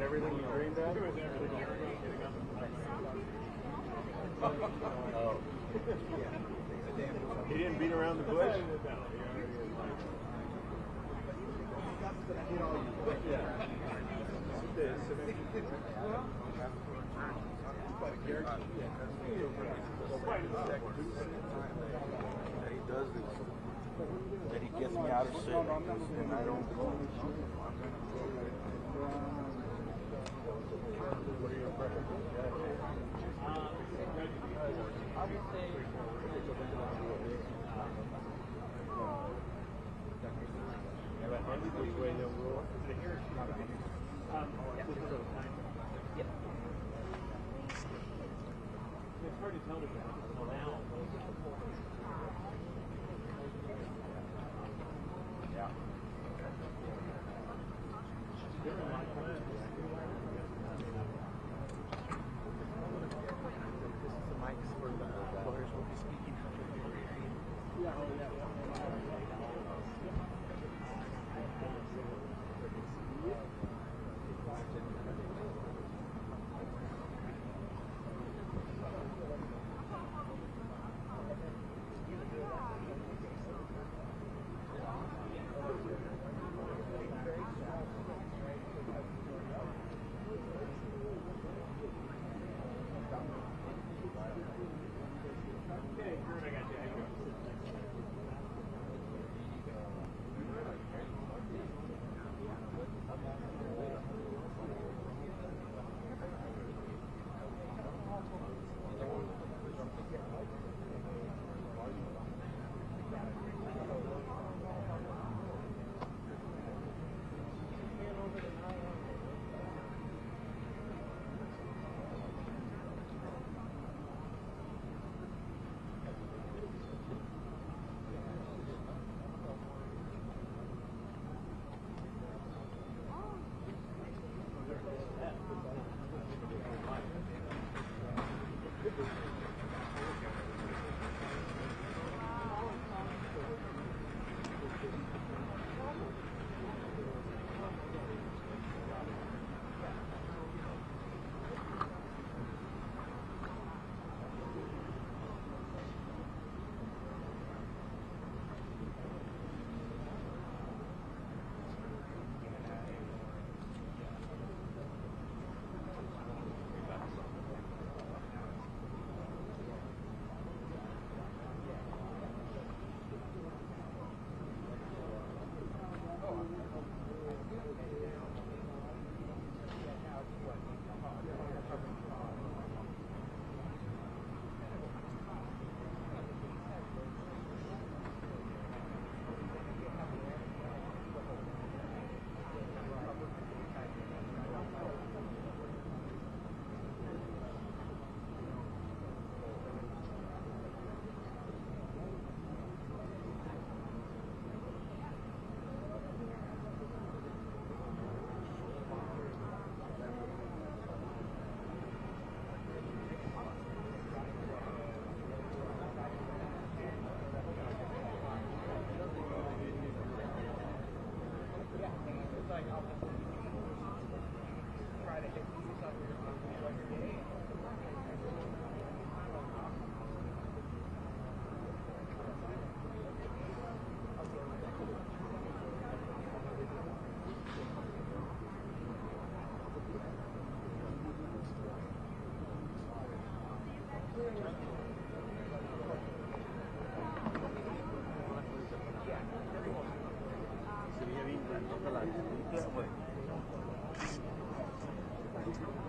Everything you dreamed of? Oh. He didn't beat around the bush? That he does this, that he gets me out of shit, and I don't go. What are your preferences? I would say which way they'll rule. it's hard to tell now. Yeah. Yeah.